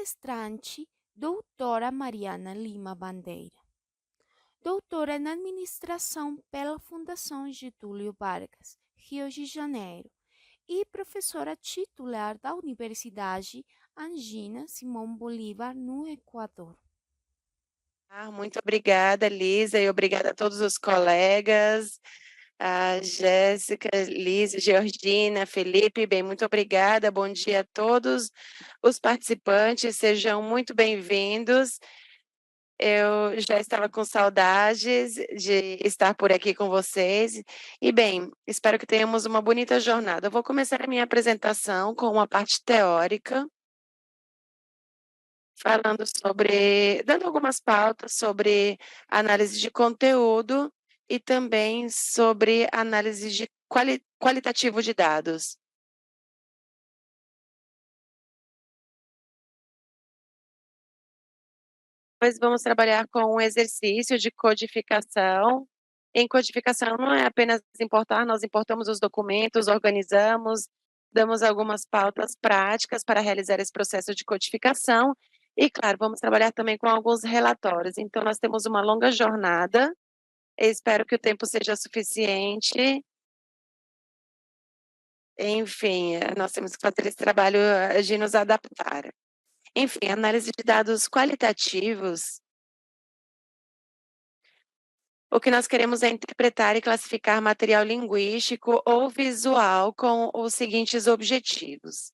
palestrante, doutora Mariana Lima Bandeira. Doutora em Administração pela Fundação Getúlio Vargas, Rio de Janeiro, e professora titular da Universidade Angina Simão Bolívar, no Equador. Muito obrigada, Lisa, e obrigada a todos os colegas, a Jéssica, Lisa, Georgina, Felipe, bem, muito obrigada, bom dia a todos os participantes, sejam muito bem-vindos. Eu já estava com saudades de estar por aqui com vocês, e bem, espero que tenhamos uma bonita jornada. Eu vou começar a minha apresentação com uma parte teórica, dando algumas pautas sobre análise de conteúdo e também sobre análise de qualitativo de dados. Depois vamos trabalhar com um exercício de codificação. Em codificação não é apenas importar, nós importamos os documentos, organizamos, damos algumas pautas práticas para realizar esse processo de codificação e, claro, vamos trabalhar também com alguns relatórios. Então, nós temos uma longa jornada. Eu espero que o tempo seja suficiente. Enfim, nós temos que fazer esse trabalho de nos adaptar. Enfim, análise de dados qualitativos. O que nós queremos é interpretar e classificar material linguístico ou visual com os seguintes objetivos.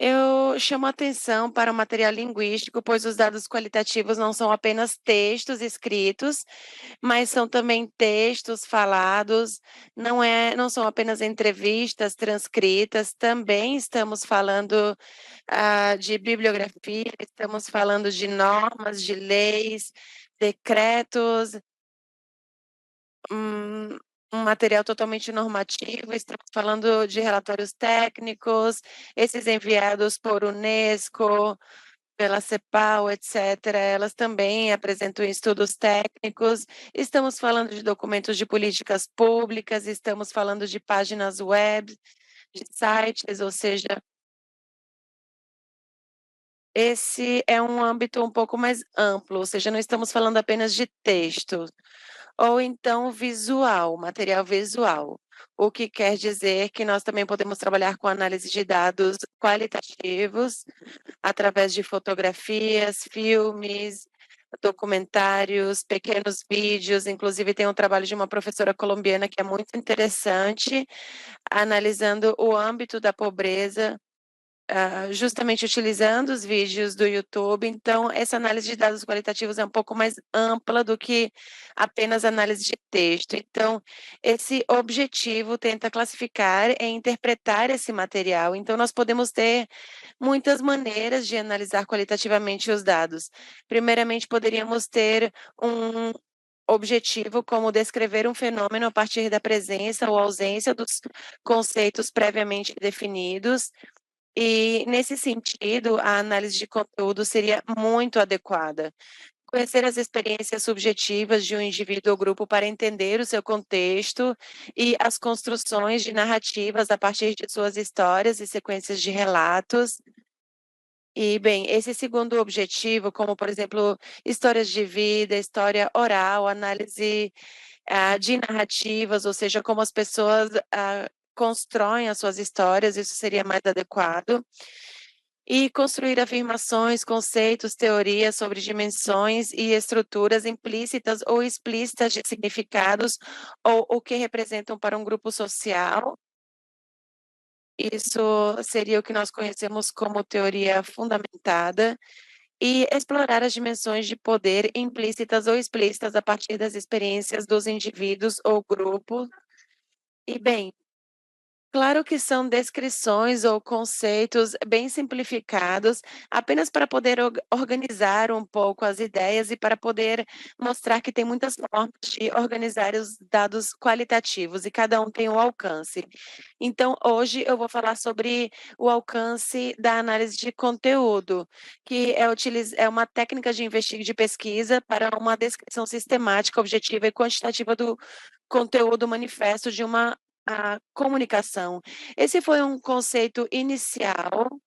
Eu chamo a atenção para o material linguístico, pois os dados qualitativos não são apenas textos escritos, mas são também textos falados, não são apenas entrevistas transcritas, também estamos falando de bibliografia, estamos falando de normas, de leis, decretos, um material totalmente normativo, estamos falando de relatórios técnicos, esses enviados por Unesco, pela CEPAL, etc., elas também apresentam estudos técnicos, estamos falando de documentos de políticas públicas, estamos falando de páginas web, de sites, ou seja, esse é um âmbito um pouco mais amplo, ou seja, não estamos falando apenas de texto, ou então visual, material visual, o que quer dizer que nós também podemos trabalhar com análise de dados qualitativos, através de fotografias, filmes, documentários, pequenos vídeos, inclusive tem um trabalho de uma professora colombiana que é muito interessante, analisando o âmbito da pobreza, justamente utilizando os vídeos do YouTube. Então, essa análise de dados qualitativos é um pouco mais ampla do que apenas análise de texto. Então, esse objetivo tenta classificar e interpretar esse material. Então, nós podemos ter muitas maneiras de analisar qualitativamente os dados. Primeiramente, poderíamos ter um objetivo como descrever um fenômeno a partir da presença ou ausência dos conceitos previamente definidos. E, nesse sentido, a análise de conteúdo seria muito adequada. Conhecer as experiências subjetivas de um indivíduo ou grupo para entender o seu contexto e as construções de narrativas a partir de suas histórias e sequências de relatos. E, bem, esse segundo objetivo, como, por exemplo, histórias de vida, história oral, análise de narrativas, ou seja, como as pessoas constroem as suas histórias, isso seria mais adequado. E construir afirmações, conceitos, teorias sobre dimensões e estruturas implícitas ou explícitas de significados ou o que representam para um grupo social. Isso seria o que nós conhecemos como teoria fundamentada. E explorar as dimensões de poder implícitas ou explícitas a partir das experiências dos indivíduos ou grupos. E, bem, claro que são descrições ou conceitos bem simplificados, apenas para poder organizar um pouco as ideias e para poder mostrar que tem muitas formas de organizar os dados qualitativos e cada um tem um alcance. Então, hoje eu vou falar sobre o alcance da análise de conteúdo, que é uma técnica de pesquisa para uma descrição sistemática, objetiva e quantitativa do conteúdo manifesto de uma a comunicação. Esse foi um conceito inicial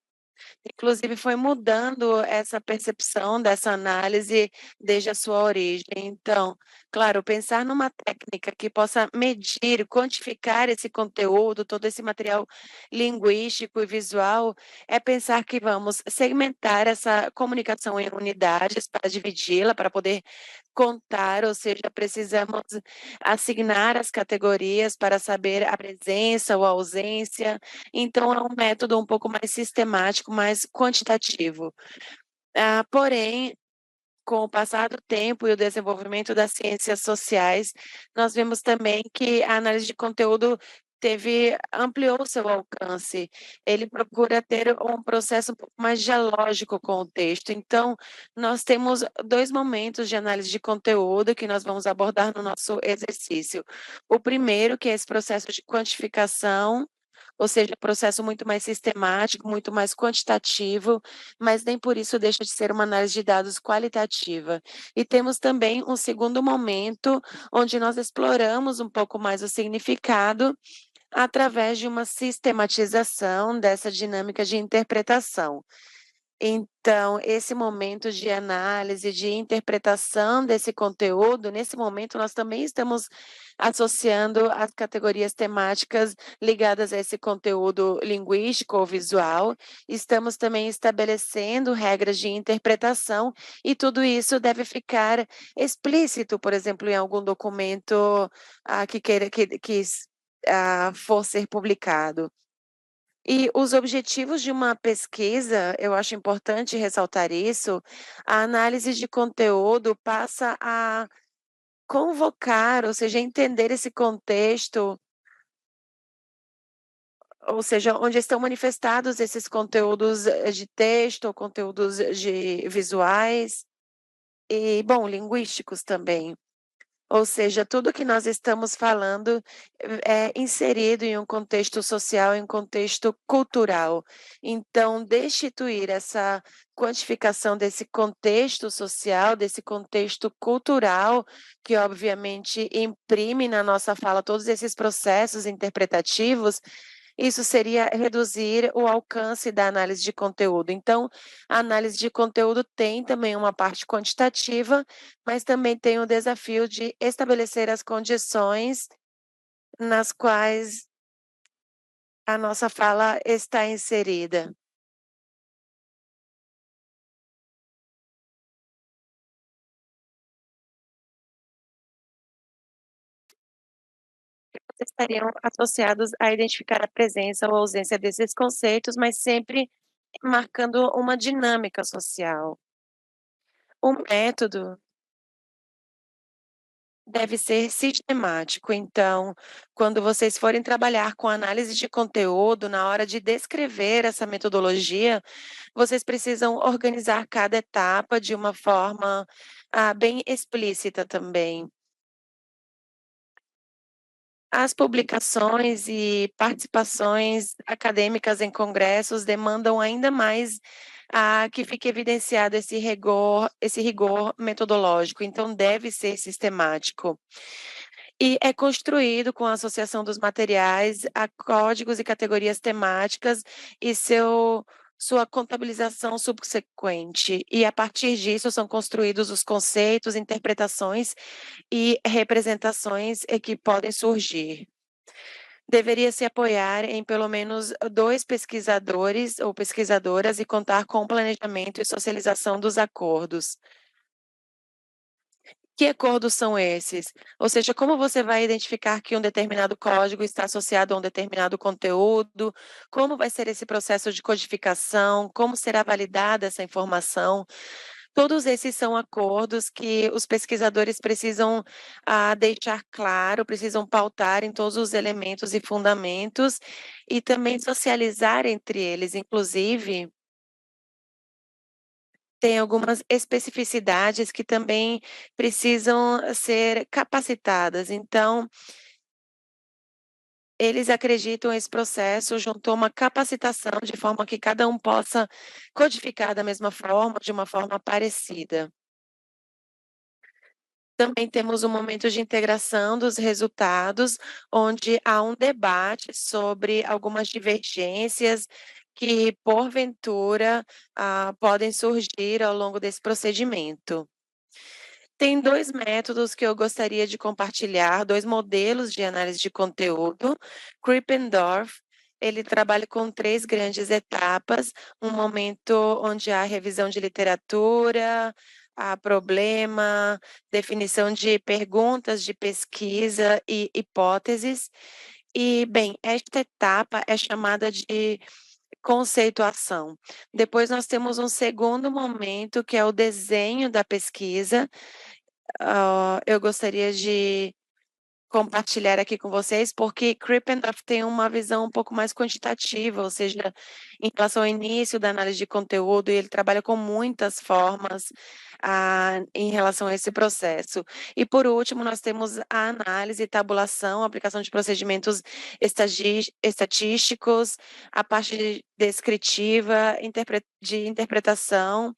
Inclusive foi mudando essa percepção dessa análise desde a sua origem. Então, claro, pensar numa técnica que possa medir, quantificar esse conteúdo, todo esse material linguístico e visual, é pensar que vamos segmentar essa comunicação em unidades para dividi-la, para poder contar, ou seja, precisamos assignar as categorias para saber a presença ou a ausência. Então é um método um pouco mais sistemático, mais quantitativo. Porém, com o passar do tempo e o desenvolvimento das ciências sociais, nós vemos também que a análise de conteúdo ampliou seu alcance. Ele procura ter um processo um pouco mais dialógico com o texto. Então, nós temos 2 momentos de análise de conteúdo que nós vamos abordar no nosso exercício. O primeiro, que é esse processo de quantificação, ou seja, processo muito mais sistemático, muito mais quantitativo, mas nem por isso deixa de ser uma análise de dados qualitativa. E temos também um segundo momento, onde nós exploramos um pouco mais o significado através de uma sistematização dessa dinâmica de interpretação. Então, esse momento de análise, de interpretação desse conteúdo, nesse momento nós também estamos associando as categorias temáticas ligadas a esse conteúdo linguístico ou visual, estamos também estabelecendo regras de interpretação e tudo isso deve ficar explícito, por exemplo, em algum documento, que queira for ser publicado. E os objetivos de uma pesquisa, eu acho importante ressaltar isso, a análise de conteúdo passa a convocar, ou seja, entender esse contexto, ou seja, onde estão manifestados esses conteúdos, de texto ou conteúdos de visuais e, bom, linguísticos também. Ou seja, tudo que nós estamos falando é inserido em um contexto social, em um contexto cultural. Então, destituir essa quantificação desse contexto social, desse contexto cultural, que obviamente imprime na nossa fala todos esses processos interpretativos, isso seria reduzir o alcance da análise de conteúdo. Então, a análise de conteúdo tem também uma parte quantitativa, mas também tem o desafio de estabelecer as condições nas quais a nossa fala está inserida. Estariam associados a identificar a presença ou ausência desses conceitos, mas sempre marcando uma dinâmica social. O método deve ser sistemático. Então, quando vocês forem trabalhar com análise de conteúdo, na hora de descrever essa metodologia, vocês precisam organizar cada etapa de uma forma, bem explícita também. As publicações e participações acadêmicas em congressos demandam ainda mais, que fique evidenciado esse rigor metodológico, então deve ser sistemático. E é construído com a associação dos materiais a códigos e categorias temáticas e sua contabilização subsequente. E a partir disso são construídos os conceitos, interpretações e representações, que podem surgir. Deveria se apoiar em pelo menos 2 pesquisadores ou pesquisadoras e contar com o planejamento e socialização dos acordos. Que acordos são esses? Ou seja, como você vai identificar que um determinado código está associado a um determinado conteúdo? Como vai ser esse processo de codificação? Como será validada essa informação? Todos esses são acordos que os pesquisadores precisam, deixar claro, precisam pautar em todos os elementos e fundamentos, e também socializar entre eles. Inclusive, tem algumas especificidades que também precisam ser capacitadas. Então, eles acreditam esse processo junto a uma capacitação, de forma que cada um possa codificar da mesma forma, de uma forma parecida. Também temos um momento de integração dos resultados, onde há um debate sobre algumas divergências que, porventura, podem surgir ao longo desse procedimento. Tem 2 métodos que eu gostaria de compartilhar, 2 modelos de análise de conteúdo. Krippendorff, ele trabalha com 3 grandes etapas, um momento onde há revisão de literatura, há problema, definição de perguntas de pesquisa e hipóteses. E, bem, esta etapa é chamada de conceituação. Depois nós temos um segundo momento, que é o desenho da pesquisa. Eu gostaria de compartilhar aqui com vocês, porque Krippendorff tem uma visão um pouco mais quantitativa, ou seja, em relação ao início da análise de conteúdo, e ele trabalha com muitas formas, em relação a esse processo. E por último, nós temos a análise, tabulação, aplicação de procedimentos estatísticos, a parte descritiva, de interpretação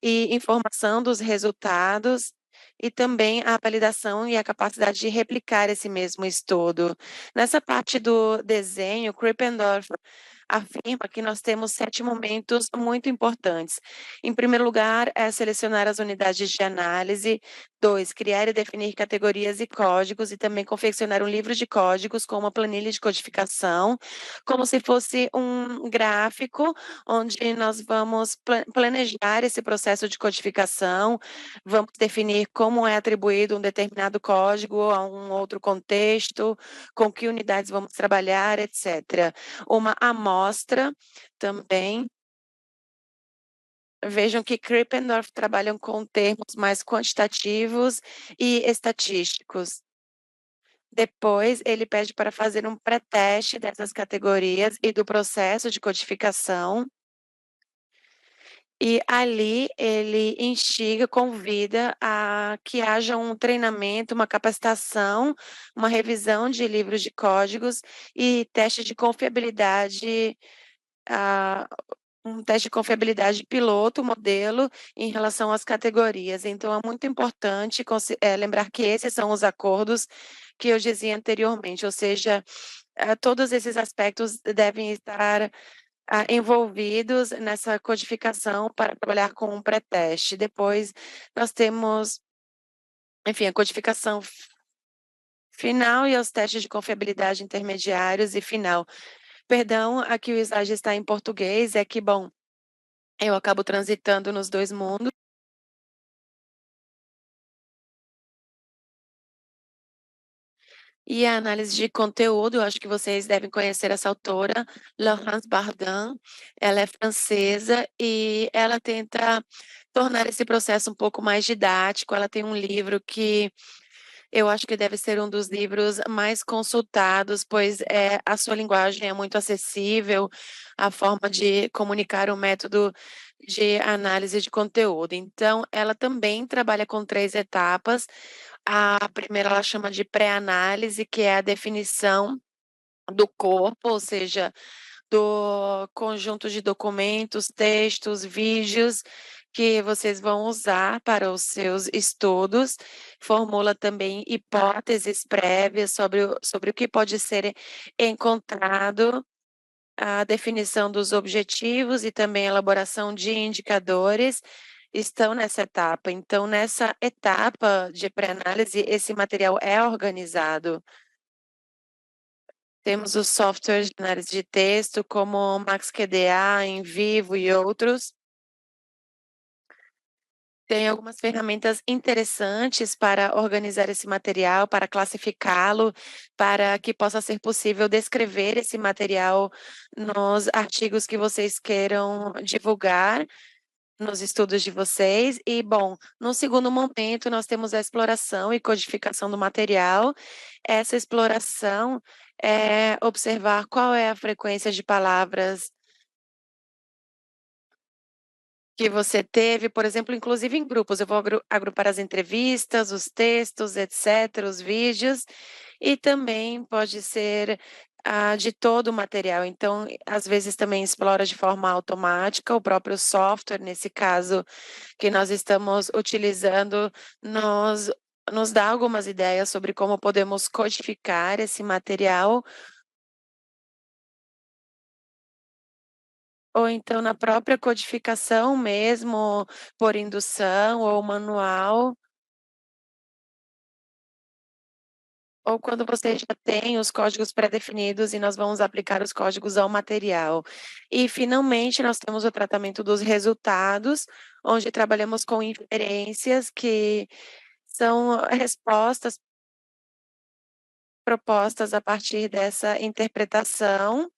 e informação dos resultados, e também a validação e a capacidade de replicar esse mesmo estudo. Nessa parte do desenho, Krippendorff afirma que nós temos 7 momentos muito importantes. Em primeiro lugar, é selecionar as unidades de análise. 2, criar e definir categorias e códigos, e também confeccionar um livro de códigos com uma planilha de codificação, como se fosse um gráfico onde nós vamos planejar esse processo de codificação, vamos definir como é atribuído um determinado código a um outro contexto, com que unidades vamos trabalhar, etc. Uma amostra também. Vejam que Krippendorff trabalham com termos mais quantitativos e estatísticos. Depois, ele pede para fazer um pré-teste dessas categorias e do processo de codificação. E ali ele instiga, convida a que haja um treinamento, uma capacitação, uma revisão de livros de códigos e teste de confiabilidade, ah, um teste de confiabilidade piloto, modelo, em relação às categorias. Então é muito importante lembrar que esses são os acordos que eu dizia anteriormente, ou seja, todos esses aspectos devem estar envolvidos nessa codificação para trabalhar com um pré-teste. Depois nós temos, enfim, a codificação final e os testes de confiabilidade intermediários e final. Perdão, aqui o slide está em português, é que, bom, eu acabo transitando nos 2 mundos. E a análise de conteúdo, eu acho que vocês devem conhecer essa autora, Laurence Bardin. Ela é francesa e ela tenta tornar esse processo um pouco mais didático. Ela tem um livro que eu acho que deve ser um dos livros mais consultados, pois a sua linguagem é muito acessível, a forma de comunicar o método de análise de conteúdo. Então, ela também trabalha com 3 etapas. A primeira ela chama de pré-análise, que é a definição do corpo, ou seja, do conjunto de documentos, textos, vídeos que vocês vão usar para os seus estudos. Formula também hipóteses prévias sobre o que pode ser encontrado, a definição dos objetivos e também a elaboração de indicadores estão nessa etapa. Então, nessa etapa de pré-análise, esse material é organizado. Temos os softwares de análise de texto, como o MaxQDA, Envivo e outros. Tem algumas ferramentas interessantes para organizar esse material, para classificá-lo, para que possa ser possível descrever esse material nos artigos que vocês queiram divulgar, nos estudos de vocês. E, bom, no segundo momento, nós temos a exploração e codificação do material. Essa exploração é observar qual é a frequência de palavras que você teve, por exemplo, inclusive em grupos. Eu vou agrupar as entrevistas, os textos, etc., os vídeos, e também pode ser de todo o material. Então, às vezes também explora de forma automática o próprio software, nesse caso que nós estamos utilizando, nos dá algumas ideias sobre como podemos codificar esse material Ou então na própria codificação mesmo, por indução ou manual, ou quando você já tem os códigos pré-definidos e nós vamos aplicar os códigos ao material. E finalmente nós temos o tratamento dos resultados, onde trabalhamos com inferências que são respostas propostas a partir dessa interpretação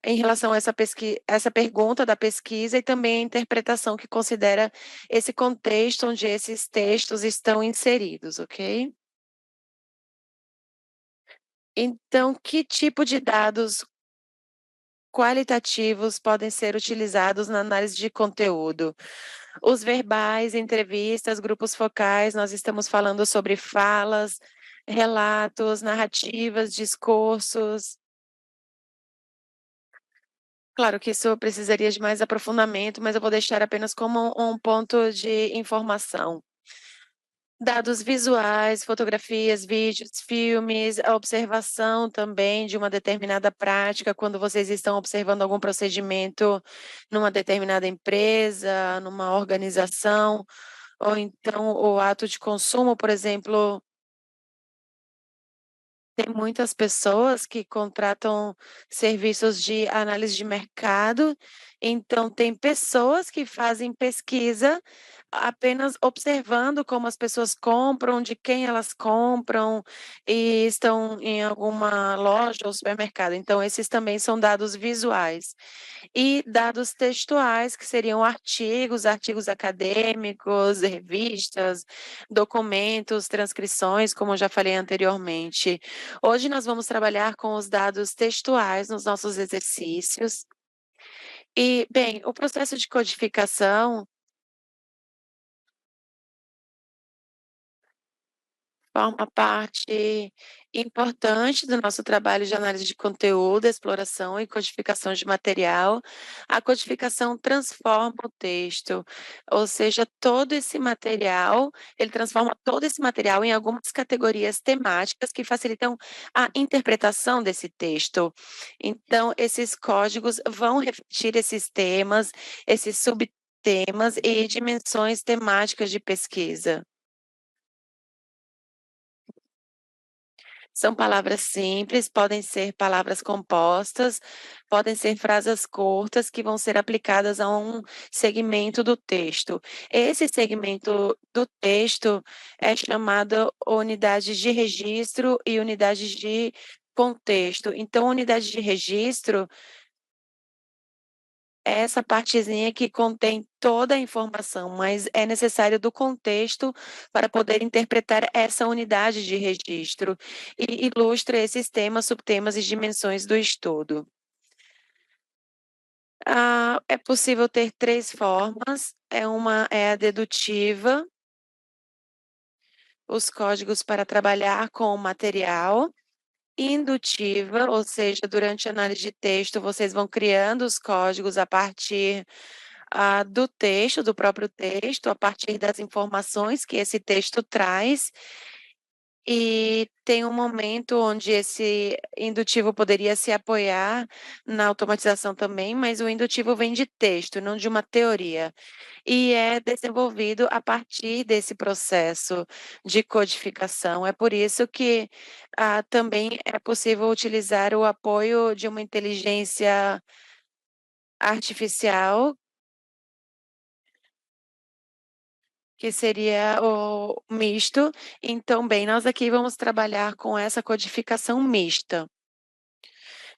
em relação a essa pergunta da pesquisa e também a interpretação que considera esse contexto onde esses textos estão inseridos, ok? Então, que tipo de dados qualitativos podem ser utilizados na análise de conteúdo? Os verbais, entrevistas, grupos focais, nós estamos falando sobre falas, relatos, narrativas, discursos. Claro que isso precisaria de mais aprofundamento, mas eu vou deixar apenas como um ponto de informação. Dados visuais, fotografias, vídeos, filmes, a observação também de uma determinada prática, quando vocês estão observando algum procedimento numa determinada empresa, numa organização, ou então o ato de consumo, por exemplo, tem muitas pessoas que contratam serviços de análise de mercado, então tem pessoas que fazem pesquisa apenas observando como as pessoas compram, de quem elas compram e estão em alguma loja ou supermercado. Então esses também são dados visuais. E dados textuais, que seriam artigos, artigos acadêmicos, revistas, documentos, transcrições, como eu já falei anteriormente. Hoje nós vamos trabalhar com os dados textuais nos nossos exercícios. E, bem, o processo de codificação forma parte importante do nosso trabalho de análise de conteúdo, exploração e codificação de material. A codificação transforma o texto, ou seja, todo esse material, ele transforma todo esse material em algumas categorias temáticas que facilitam a interpretação desse texto. Então, esses códigos vão refletir esses temas, esses subtemas e dimensões temáticas de pesquisa. São palavras simples, podem ser palavras compostas, podem ser frases curtas que vão ser aplicadas a um segmento do texto. Esse segmento do texto é chamado unidade de registro e unidade de contexto. Então, unidade de registro é essa partezinha que contém toda a informação, mas é necessário do contexto para poder interpretar essa unidade de registro e ilustra esses temas, subtemas e dimensões do estudo. É possível ter 3 formas, uma é a dedutiva, os códigos para trabalhar com o material, indutiva, ou seja, durante a análise de texto, vocês vão criando os códigos a partir do texto, do próprio texto, a partir das informações que esse texto traz, e tem um momento onde esse indutivo poderia se apoiar na automatização também, mas o indutivo vem de texto, não de uma teoria, e é desenvolvido a partir desse processo de codificação. É por isso que, também é possível utilizar o apoio de uma inteligência artificial, que seria o misto. Então, bem, nós aqui vamos trabalhar com essa codificação mista.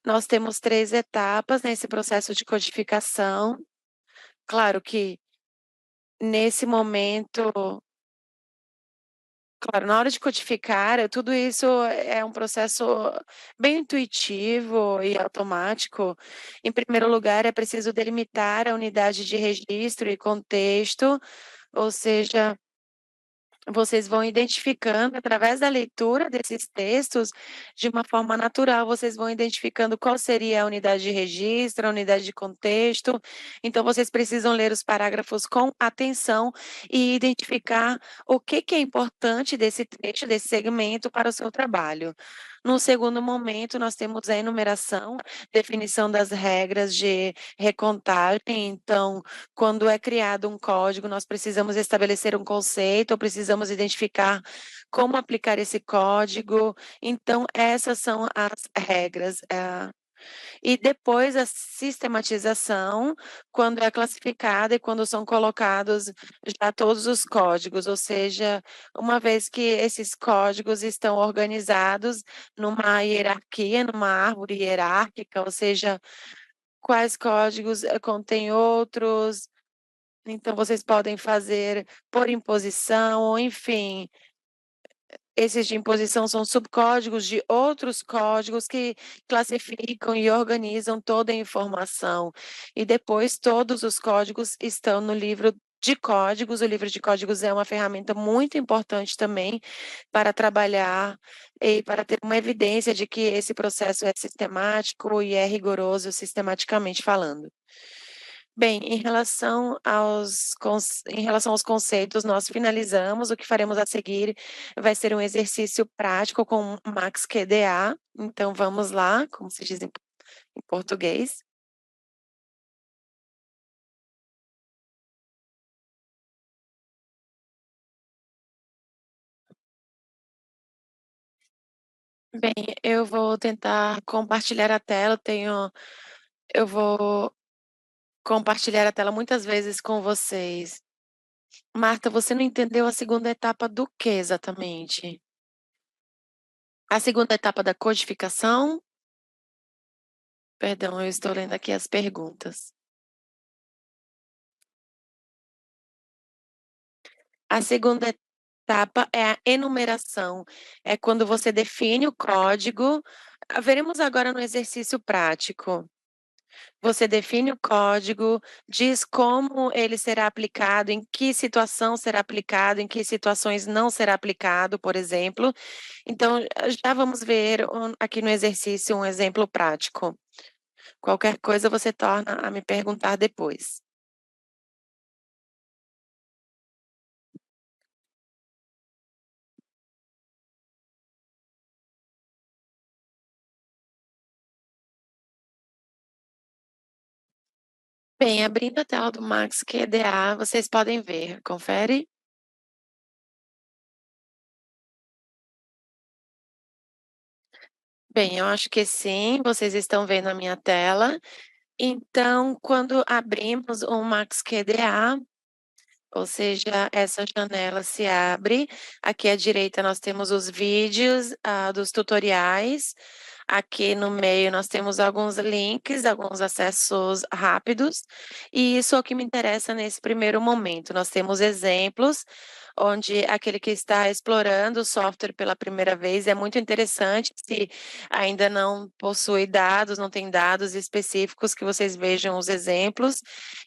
Nós temos 3 etapas nesse processo de codificação. Claro que nesse momento claro, na hora de codificar, tudo isso é um processo bem intuitivo e automático. Em primeiro lugar, é preciso delimitar a unidade de registro e contexto, ou seja, vocês vão identificando, através da leitura desses textos, de uma forma natural, vocês vão identificando qual seria a unidade de registro, a unidade de contexto. Então, vocês precisam ler os parágrafos com atenção e identificar o que é importante desse trecho, desse segmento para o seu trabalho. No segundo momento, nós temos a enumeração, definição das regras de recontagem. Então, quando é criado um código, nós precisamos estabelecer um conceito, ou precisamos identificar como aplicar esse código. Então, essas são as regras. E depois a sistematização, quando é classificada e quando são colocados já todos os códigos, ou seja, uma vez que esses códigos estão organizados numa hierarquia, numa árvore hierárquica, ou seja, quais códigos contêm outros, então vocês podem fazer por imposição, ou enfim, esses de imposição são subcódigos de outros códigos que classificam e organizam toda a informação. E depois todos os códigos estão no livro de códigos. O livro de códigos é uma ferramenta muito importante também para trabalhar e para ter uma evidência de que esse processo é sistemático e é rigoroso sistematicamente falando. Bem, em relação aos conceitos, nós finalizamos. O que faremos a seguir vai ser um exercício prático com o Max QDA. Então vamos lá, como se diz em português. Bem, eu vou tentar compartilhar a tela, eu vou compartilhar a tela muitas vezes com vocês. Marta, você não entendeu a segunda etapa do que exatamente? A segunda etapa da codificação? Perdão, eu estou lendo aqui as perguntas. A segunda etapa é a enumeração, é quando você define o código. Veremos agora no exercício prático. Você define o código, diz como ele será aplicado, em que situação será aplicado, em que situações não será aplicado, por exemplo. Então, já vamos ver aqui no exercício um exemplo prático. Qualquer coisa você torna a me perguntar depois. Bem, abrindo a tela do Max QDA, vocês podem ver, confere? Bem, eu acho que sim, vocês estão vendo a minha tela. Então, quando abrimos o Max QDA, ou seja, essa janela se abre. Aqui à direita nós temos os vídeos dos tutoriais. Aqui no meio nós temos alguns links, alguns acessos rápidos. E isso é o que me interessa nesse primeiro momento. Nós temos exemplos onde aquele que está explorando o software pela primeira vez é muito interessante. Se ainda não possui dados, não tem dados específicos, que vocês vejam os exemplos.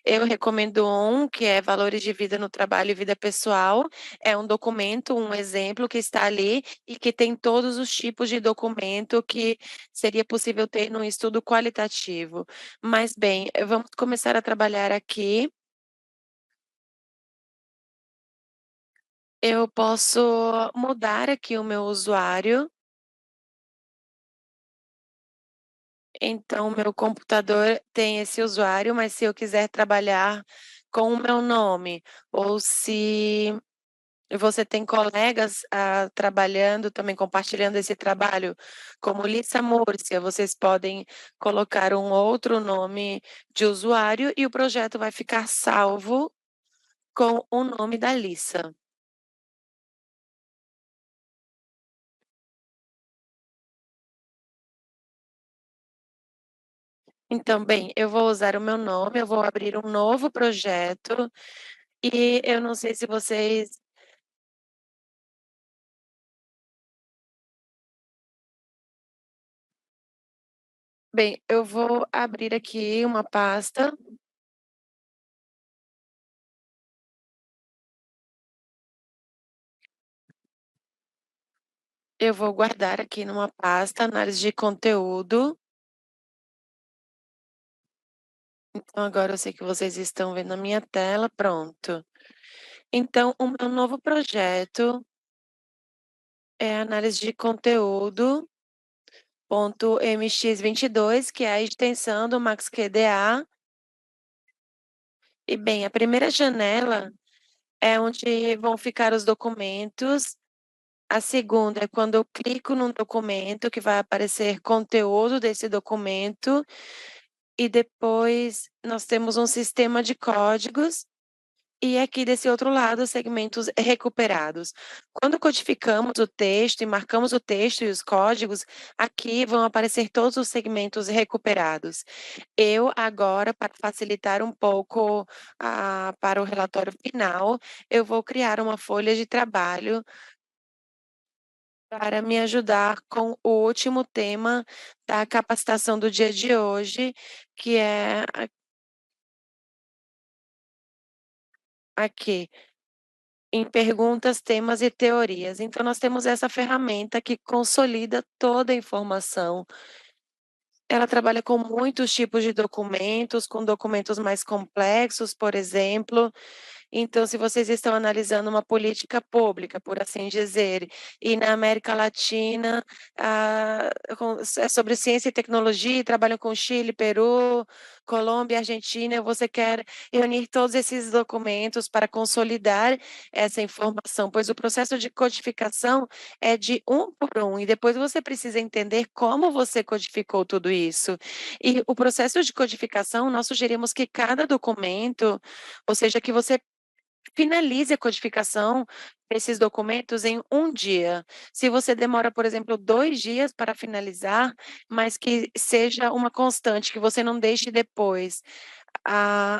Eu recomendo um que é Valores de Vida no Trabalho e Vida Pessoal. É um documento, um exemplo que está ali e que tem todos os tipos de documento que seria possível ter num estudo qualitativo. Mas bem, vamos começar a trabalhar aqui. Eu posso mudar aqui o meu usuário. Então, o meu computador tem esse usuário, mas se eu quiser trabalhar com o meu nome, ou se você tem colegas trabalhando, também compartilhando esse trabalho, como Lissa Múrcia, vocês podem colocar um outro nome de usuário e o projeto vai ficar salvo com o nome da Lissa. Então, bem, eu vou usar o meu nome, eu vou abrir um novo projeto e eu não sei se vocês. Bem, eu vou abrir aqui uma pasta. Eu vou guardar aqui numa pasta análise de conteúdo. Então, agora eu sei que vocês estão vendo a minha tela, pronto. Então, o meu novo projeto é análise de conteúdo. ponto .mx22, que é a extensão do MaxQDA. E bem, a primeira janela é onde vão ficar os documentos. A segunda é quando eu clico num documento que vai aparecer conteúdo desse documento, e depois nós temos um sistema de códigos, e aqui desse outro lado, segmentos recuperados. Quando codificamos o texto e marcamos o texto e os códigos, aqui vão aparecer todos os segmentos recuperados. Eu agora, para facilitar um pouco, para o relatório final, eu vou criar uma folha de trabalho para me ajudar com o último tema da capacitação do dia de hoje, que é aqui, em perguntas, temas e teorias. Então nós temos essa ferramenta que consolida toda a informação. Ela trabalha com muitos tipos de documentos, com documentos mais complexos, por exemplo. Então, se vocês estão analisando uma política pública, por assim dizer, e na América Latina, é sobre ciência e tecnologia, e trabalham com Chile, Peru, Colômbia, Argentina, você quer reunir todos esses documentos para consolidar essa informação, pois o processo de codificação é de um por um, e depois você precisa entender como você codificou tudo isso. E o processo de codificação, nós sugerimos que cada documento, ou seja, que você finalize a codificação desses documentos em um dia. Se você demora, por exemplo, 2 dias para finalizar, mas que seja uma constante, que você não deixe depois.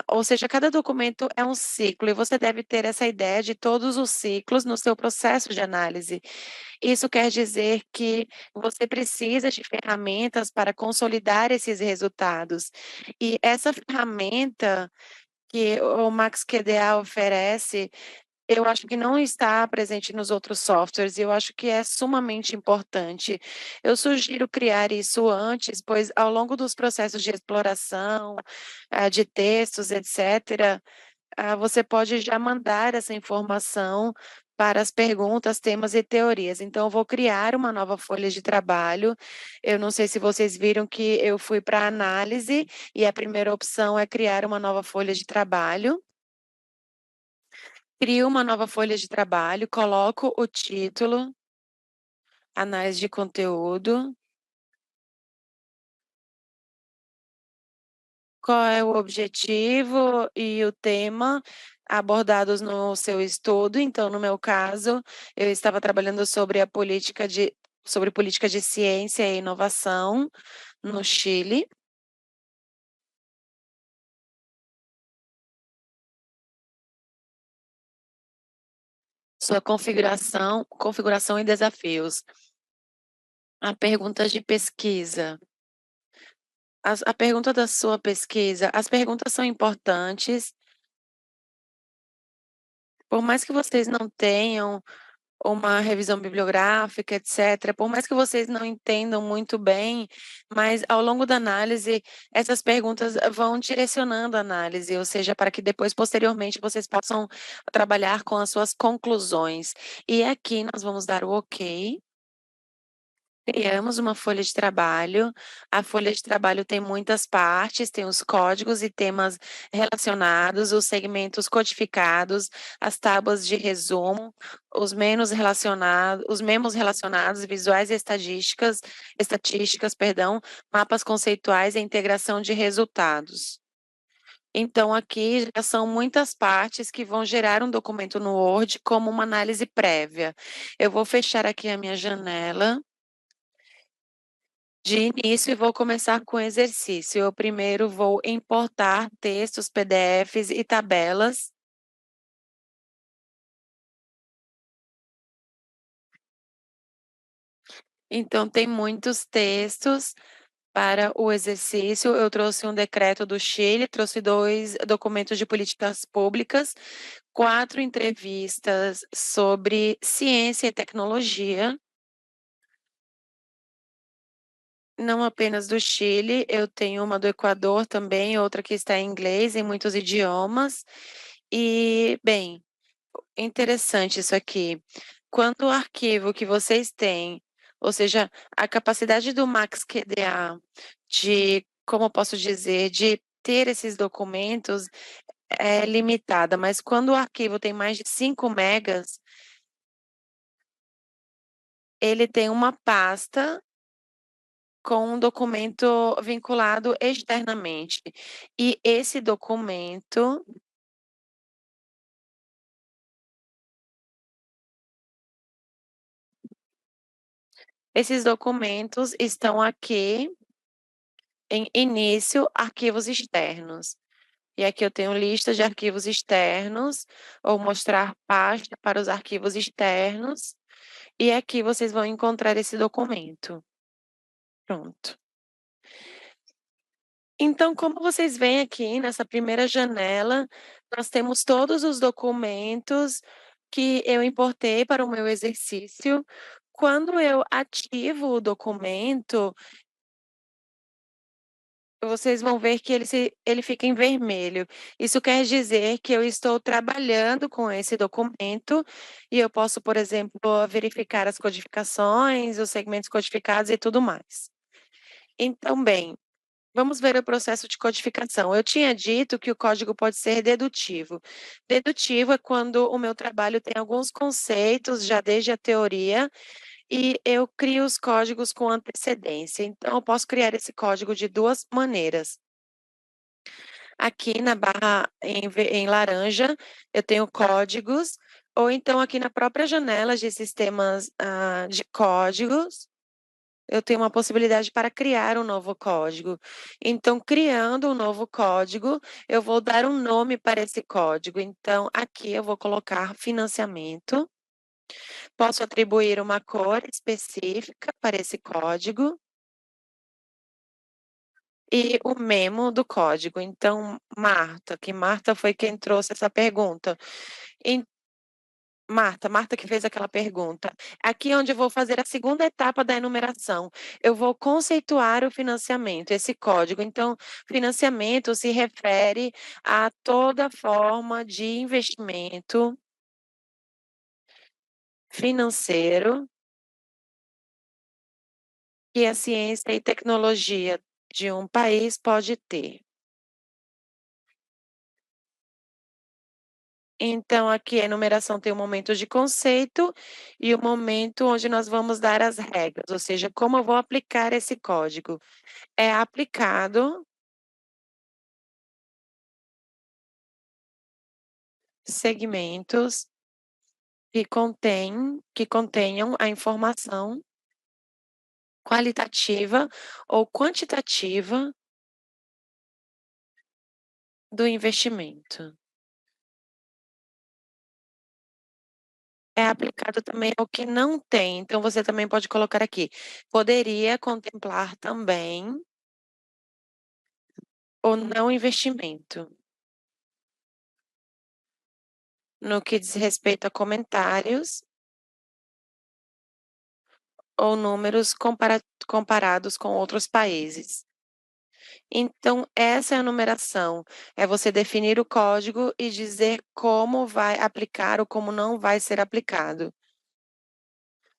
Ou seja, cada documento é um ciclo e você deve ter essa ideia de todos os ciclos no seu processo de análise. Isso quer dizer que você precisa de ferramentas para consolidar esses resultados. E essa ferramenta que o MaxQDA oferece, eu acho que não está presente nos outros softwares, e eu acho que é sumamente importante. Eu sugiro criar isso antes, pois ao longo dos processos de exploração, de textos, etcétera, você pode já mandar essa informação para as perguntas, temas e teorias. Então eu vou criar uma nova folha de trabalho. Eu não sei se vocês viram que eu fui para análise, e a primeira opção é criar uma nova folha de trabalho. Crio uma nova folha de trabalho, coloco o título, análise de conteúdo, qual é o objetivo e o tema abordados no seu estudo. Então, no meu caso, eu estava trabalhando sobre política de ciência e inovação no Chile. Sua configuração e desafios. A pergunta de pesquisa. A pergunta da sua pesquisa, as perguntas são importantes, por mais que vocês não tenham uma revisão bibliográfica, etcétera, por mais que vocês não entendam muito bem, mas ao longo da análise, essas perguntas vão direcionando a análise, ou seja, para que depois, posteriormente, vocês possam trabalhar com as suas conclusões. E aqui nós vamos dar o ok. Criamos uma folha de trabalho. A folha de trabalho tem muitas partes, tem os códigos e temas relacionados, os segmentos codificados, as tábuas de resumo, os memos relacionados, visuais e estatísticas, perdão, mapas conceituais e integração de resultados. Então, aqui já são muitas partes que vão gerar um documento no Word como uma análise prévia. Eu vou fechar aqui a minha janela de início e vou começar com o exercício. Eu primeiro vou importar textos, PDFs e tabelas. Então, tem muitos textos para o exercício. Eu trouxe um decreto do Chile, trouxe 2 documentos de políticas públicas, 4 entrevistas sobre ciência e tecnologia. Não apenas do Chile, eu tenho uma do Equador também, outra que está em inglês, em muitos idiomas. E, bem, interessante isso aqui. Quando o arquivo que vocês têm Ou seja, a capacidade do MaxQDA de, como eu posso dizer, de ter esses documentos é limitada, mas quando o arquivo tem mais de 5 megas, ele tem uma pasta com um documento vinculado externamente. E esses documentos estão aqui em início, arquivos externos. E aqui eu tenho lista de arquivos externos, ou mostrar pasta para os arquivos externos, e aqui vocês vão encontrar esse documento. Pronto. Então, como vocês veem aqui nessa primeira janela, nós temos todos os documentos que eu importei para o meu exercício. Quando eu ativo o documento, vocês vão ver que ele fica em vermelho. Isso quer dizer que eu estou trabalhando com esse documento e eu posso, por exemplo, verificar as codificações, os segmentos codificados e tudo mais. Então, bem, vamos ver o processo de codificação. Eu tinha dito que o código pode ser dedutivo. Dedutivo é quando o meu trabalho tem alguns conceitos já desde a teoria e eu crio os códigos com antecedência. Então, eu posso criar esse código de duas maneiras. Aqui na barra em laranja, eu tenho códigos, ou então aqui na própria janela de sistemas de códigos, eu tenho uma possibilidade para criar um novo código. Então, criando um novo código, eu vou dar um nome para esse código. Então, aqui eu vou colocar financiamento. Posso atribuir uma cor específica para esse código e o memo do código. Então, Marta, que Marta foi quem trouxe essa pergunta. Em Marta que fez aquela pergunta. Aqui é onde eu vou fazer a segunda etapa da enumeração. Eu vou conceituar o financiamento, esse código. Então, financiamento se refere a toda forma de investimento financeiro que a ciência e tecnologia de um país pode ter. Então, aqui a enumeração tem o momento de conceito e o momento onde nós vamos dar as regras, ou seja, como eu vou aplicar esse código. É aplicado segmentos que contenham a informação qualitativa ou quantitativa do investimento. É aplicado também ao que não tem, então você também pode colocar aqui, poderia contemplar também o não investimento. No que diz respeito a comentários ou números comparados com outros países. Então, essa é a numeração, é você definir o código e dizer como vai aplicar ou como não vai ser aplicado.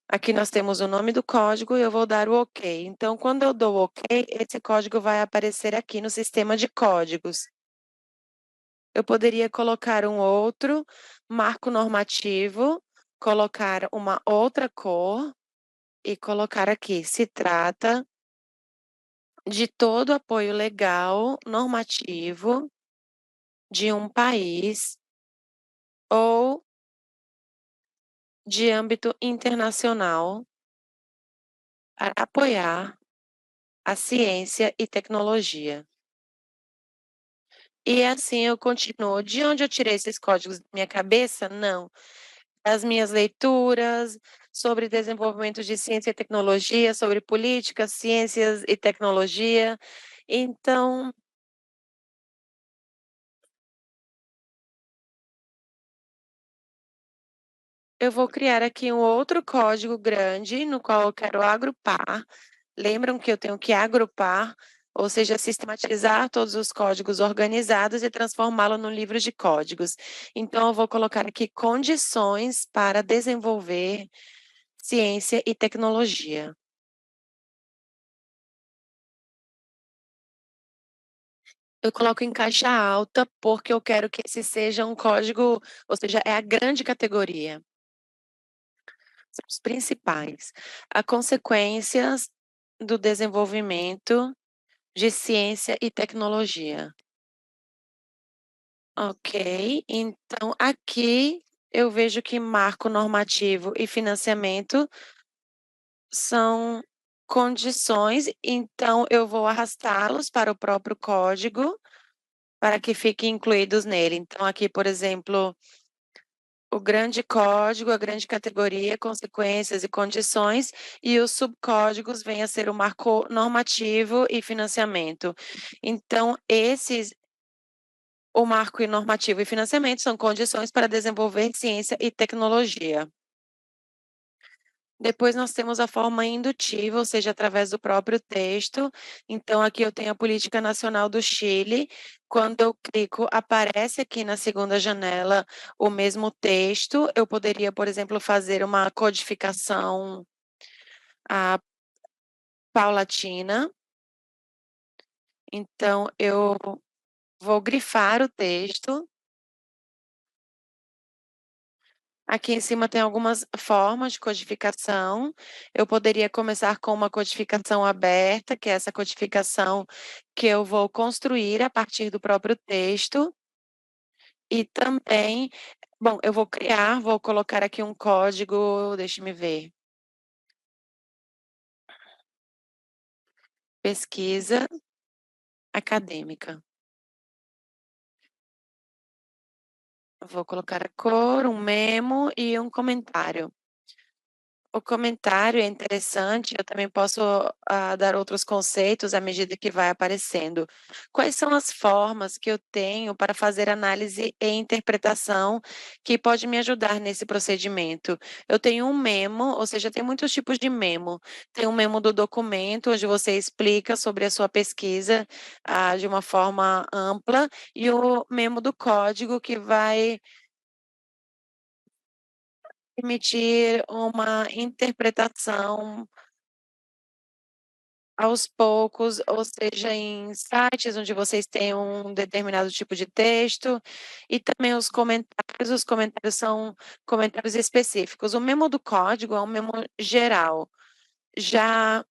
Aqui nós temos o nome do código e eu vou dar o OK. Então, quando eu dou OK, esse código vai aparecer aqui no sistema de códigos. Eu poderia colocar um outro marco normativo, colocar uma outra cor e colocar aqui, se trata de todo apoio legal, normativo de um país ou de âmbito internacional para apoiar a ciência e tecnologia. E assim eu continuo. De onde eu tirei esses códigos da minha cabeça? Não. Das minhas leituras sobre desenvolvimento de ciência e tecnologia, sobre política, ciências e tecnologia. Então, eu vou criar aqui um outro código grande, no qual eu quero agrupar. Lembram que eu tenho que agrupar, ou seja, sistematizar todos os códigos organizados e transformá-lo num livro de códigos. Então, eu vou colocar aqui condições para desenvolver ciência e tecnologia. Eu coloco em caixa alta, porque eu quero que esse seja um código, ou seja, é a grande categoria, são os principais. A consequências do desenvolvimento de ciência e tecnologia. Ok, então aqui eu vejo que marco normativo e financiamento são condições, então eu vou arrastá-los para o próprio código, para que fiquem incluídos nele. Então aqui, por exemplo, o grande código, a grande categoria, consequências e condições, e os subcódigos vêm a ser o marco normativo e financiamento. Então esses o marco normativo e financiamento são condições para desenvolver ciência e tecnologia. Depois nós temos a forma indutiva, ou seja, através do próprio texto. Então aqui eu tenho a Política Nacional do Chile. Quando eu clico, aparece aqui na segunda janela o mesmo texto. Eu poderia, por exemplo, fazer uma codificação, paulatina. Então eu vou grifar o texto. Aqui em cima tem algumas formas de codificação. Eu poderia começar com uma codificação aberta, que é essa codificação que eu vou construir a partir do próprio texto. E também, bom, eu vou colocar aqui um código, deixe-me ver. Pesquisa acadêmica. Vou colocar a cor, um memo e um comentário. O comentário é interessante, eu também posso, dar outros conceitos à medida que vai aparecendo. Quais são as formas que eu tenho para fazer análise e interpretação que pode me ajudar nesse procedimento? Eu tenho um memo, ou seja, tem muitos tipos de memo. Tem um memo do documento, onde você explica sobre a sua pesquisa, de uma forma ampla, e o memo do código que vai permitir uma interpretação aos poucos, ou seja, em sites onde vocês têm um determinado tipo de texto, e também os comentários são comentários específicos. O memo do código é um memo geral, já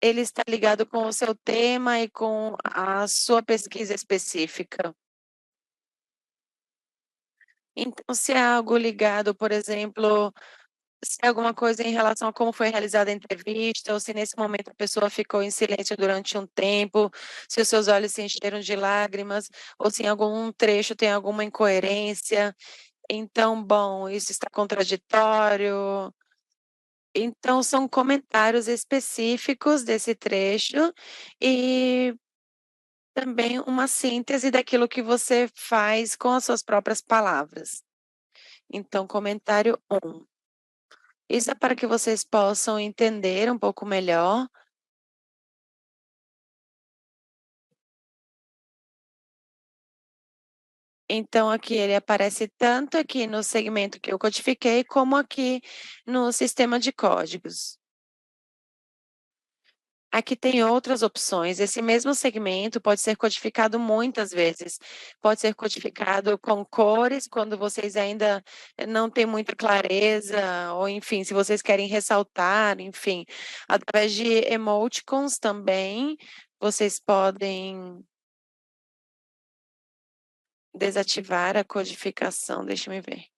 ele está ligado com o seu tema e com a sua pesquisa específica. Então, se é algo ligado, por exemplo, se é alguma coisa em relação a como foi realizada a entrevista, ou se nesse momento a pessoa ficou em silêncio durante um tempo, se os seus olhos se encheram de lágrimas, ou se em algum trecho tem alguma incoerência. Então, bom, isso está contraditório. Então, são comentários específicos desse trecho e também uma síntese daquilo que você faz com as suas próprias palavras. Então, comentário 1. Isso é para que vocês possam entender um pouco melhor. Então, aqui ele aparece tanto aqui no segmento que eu codifiquei, como aqui no sistema de códigos. Aqui tem outras opções. Esse mesmo segmento pode ser codificado muitas vezes. Pode ser codificado com cores, quando vocês ainda não têm muita clareza, ou enfim, se vocês querem ressaltar, enfim. Através de emoticons também, vocês podem desativar a codificação, deixa eu ver.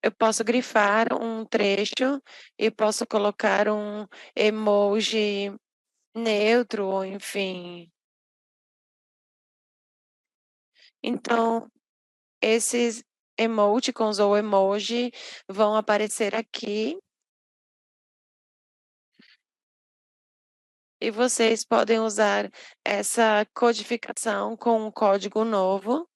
Eu posso grifar um trecho e posso colocar um emoji neutro ou enfim. Então, esses emoticons ou emoji vão aparecer aqui e vocês podem usar essa codificação com um código novo.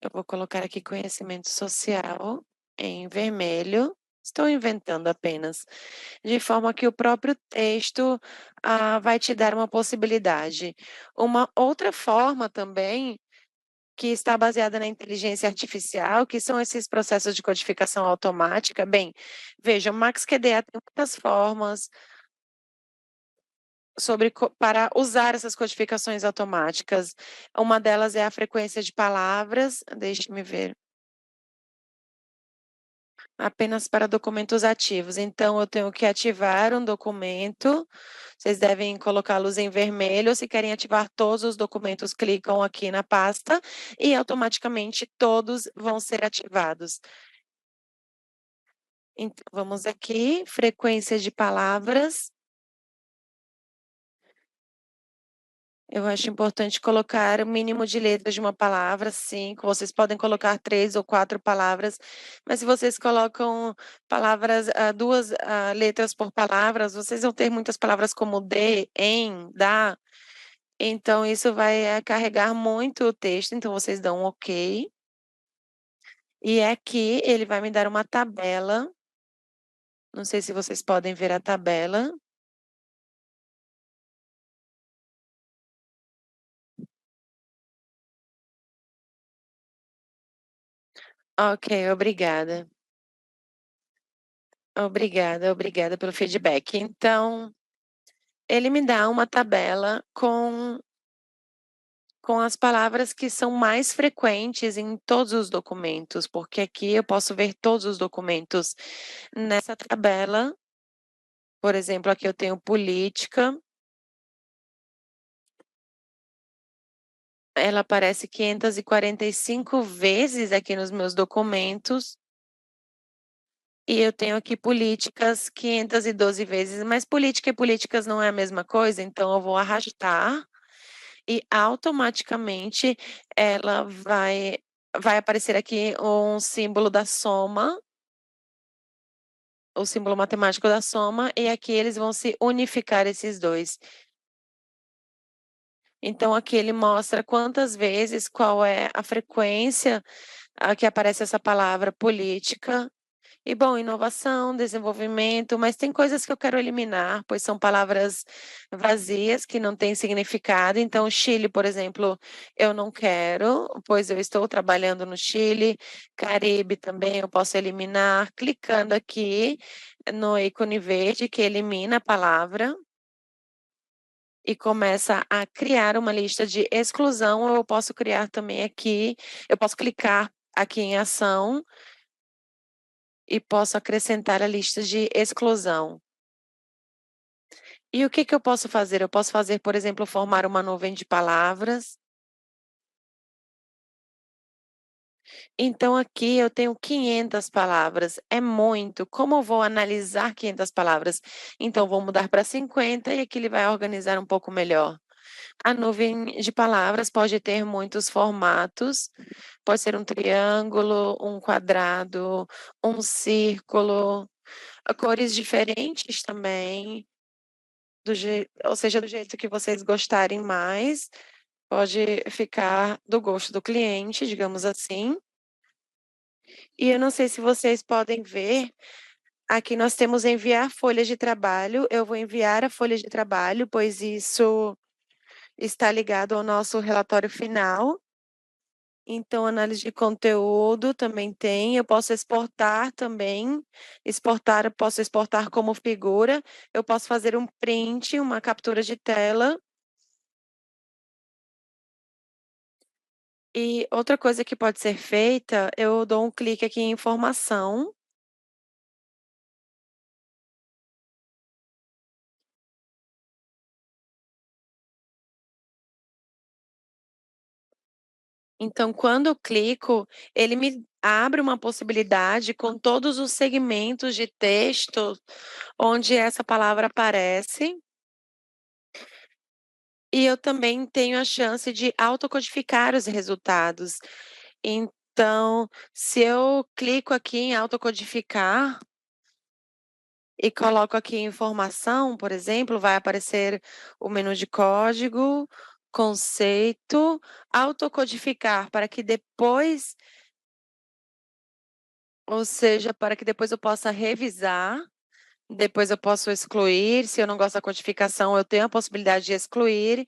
Eu vou colocar aqui conhecimento social em vermelho. Estou inventando apenas, de forma que o próprio texto, vai te dar uma possibilidade. Uma outra forma também que está baseada na inteligência artificial, que são esses processos de codificação automática. Bem, veja, o MaxQDA tem muitas formas para usar essas codificações automáticas. Uma delas é a frequência de palavras, deixe-me ver. Apenas para documentos ativos. Então, eu tenho que ativar um documento. Vocês devem colocá-los em vermelho. Se querem ativar todos os documentos, clicam aqui na pasta e automaticamente todos vão ser ativados. Então, vamos aqui, frequência de palavras. Eu acho importante colocar o mínimo de letras de uma palavra, 5. Vocês podem colocar 3 ou 4 palavras, mas se vocês colocam palavras, 2 letras por palavras, vocês vão ter muitas palavras como de, em, da. Então isso vai carregar muito o texto, então vocês dão um ok. E aqui ele vai me dar uma tabela. Não sei se vocês podem ver a tabela. Ok, obrigada. Obrigada pelo feedback. Então, ele me dá uma tabela com as palavras que são mais frequentes em todos os documentos, porque aqui eu posso ver todos os documentos nessa tabela. Por exemplo, aqui eu tenho política. Ela aparece 545 vezes aqui nos meus documentos. E eu tenho aqui políticas 512 vezes, mas política e políticas não é a mesma coisa, então eu vou arrastar e automaticamente ela vai aparecer aqui um símbolo da soma, o símbolo matemático da soma, e aqui eles vão se unificar esses dois. Então aqui ele mostra quantas vezes, qual é a frequência que aparece essa palavra política. E bom, inovação, desenvolvimento, mas tem coisas que eu quero eliminar, pois são palavras vazias que não têm significado. Então, Chile, por exemplo, eu não quero, pois eu estou trabalhando no Chile. Caribe também eu posso eliminar, clicando aqui no ícone verde que elimina a palavra e começa a criar uma lista de exclusão. Ou eu posso criar também aqui, eu posso clicar aqui em ação e posso acrescentar a lista de exclusão. E o que eu posso fazer? Eu posso fazer, por exemplo, formar uma nuvem de palavras. Então aqui eu tenho 500 palavras, é muito. Como eu vou analisar 500 palavras? Então vou mudar para 50 e aqui ele vai organizar um pouco melhor. A nuvem de palavras pode ter muitos formatos, pode ser um triângulo, um quadrado, um círculo, cores diferentes também. Ou seja, do jeito que vocês gostarem mais, pode ficar do gosto do cliente, digamos assim. E eu não sei se vocês podem ver, aqui nós temos enviar folhas de trabalho. Eu vou enviar a folha de trabalho, pois isso está ligado ao nosso relatório final. Então, análise de conteúdo também tem. Eu posso exportar também. Eu posso exportar como figura. Eu posso fazer um print, uma captura de tela. E outra coisa que pode ser feita, eu dou um clique aqui em informação. Então, quando eu clico, ele me abre uma possibilidade com todos os segmentos de texto onde essa palavra aparece. E eu também tenho a chance de autocodificar os resultados. Então, se eu clico aqui em autocodificar e coloco aqui informação, por exemplo, vai aparecer o menu de código, conceito, autocodificar para que depois, ou seja, para que depois eu possa revisar, depois eu posso excluir, se eu não gosto da codificação, eu tenho a possibilidade de excluir.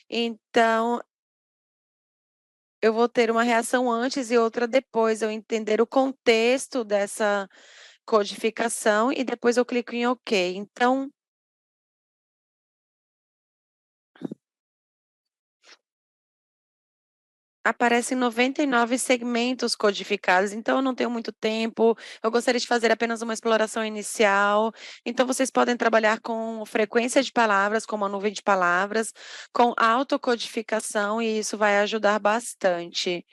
Então, eu vou ter uma reação antes e outra depois, eu entender o contexto dessa codificação e depois eu clico em OK. Então aparecem 99 segmentos codificados, então eu não tenho muito tempo, eu gostaria de fazer apenas uma exploração inicial. Então vocês podem trabalhar com frequência de palavras, com uma nuvem de palavras, com autocodificação e isso vai ajudar bastante.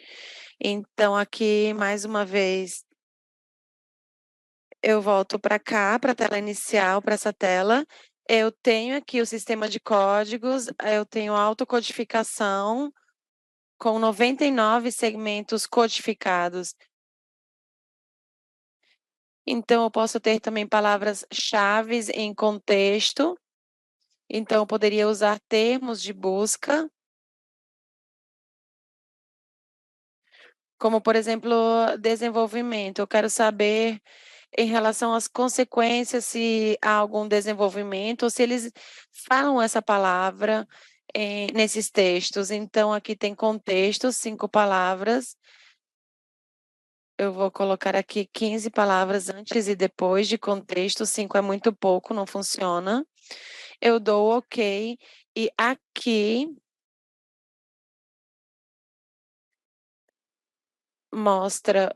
Então aqui, mais uma vez, eu volto para cá, para a tela inicial, para essa tela. Eu tenho aqui o sistema de códigos, eu tenho autocodificação com 99 segmentos codificados. Então, eu posso ter também palavras-chaves em contexto. Então, eu poderia usar termos de busca, como, por exemplo, desenvolvimento. Eu quero saber em relação às consequências, se há algum desenvolvimento, ou se eles falam essa palavra nesses textos. Então, aqui tem contexto, 5 palavras. Eu vou colocar aqui 15 palavras antes e depois de contexto, 5 é muito pouco, não funciona. Eu dou OK, e aqui mostra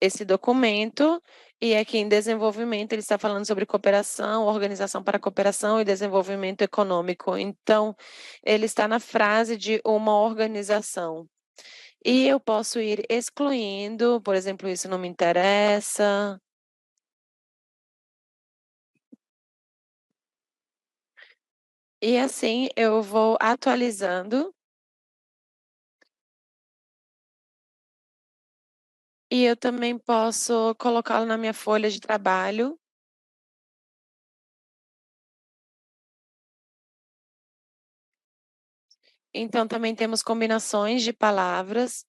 esse documento, e aqui em desenvolvimento ele está falando sobre cooperação, organização para cooperação e desenvolvimento econômico. Então, ele está na frase de uma organização. E eu posso ir excluindo, por exemplo, isso não me interessa. E assim eu vou atualizando. E eu também posso colocá-lo na minha folha de trabalho. Então também temos combinações de palavras.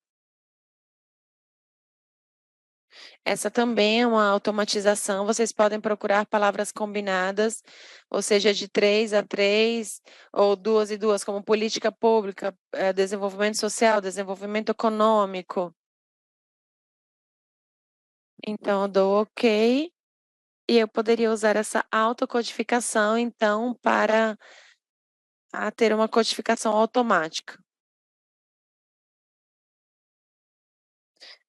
Essa também é uma automatização, vocês podem procurar palavras combinadas, ou seja, de 3 a 3 ou 2 e 2, como política pública, desenvolvimento social, desenvolvimento econômico. Então eu dou OK, e eu poderia usar essa autocodificação, então, para ter uma codificação automática.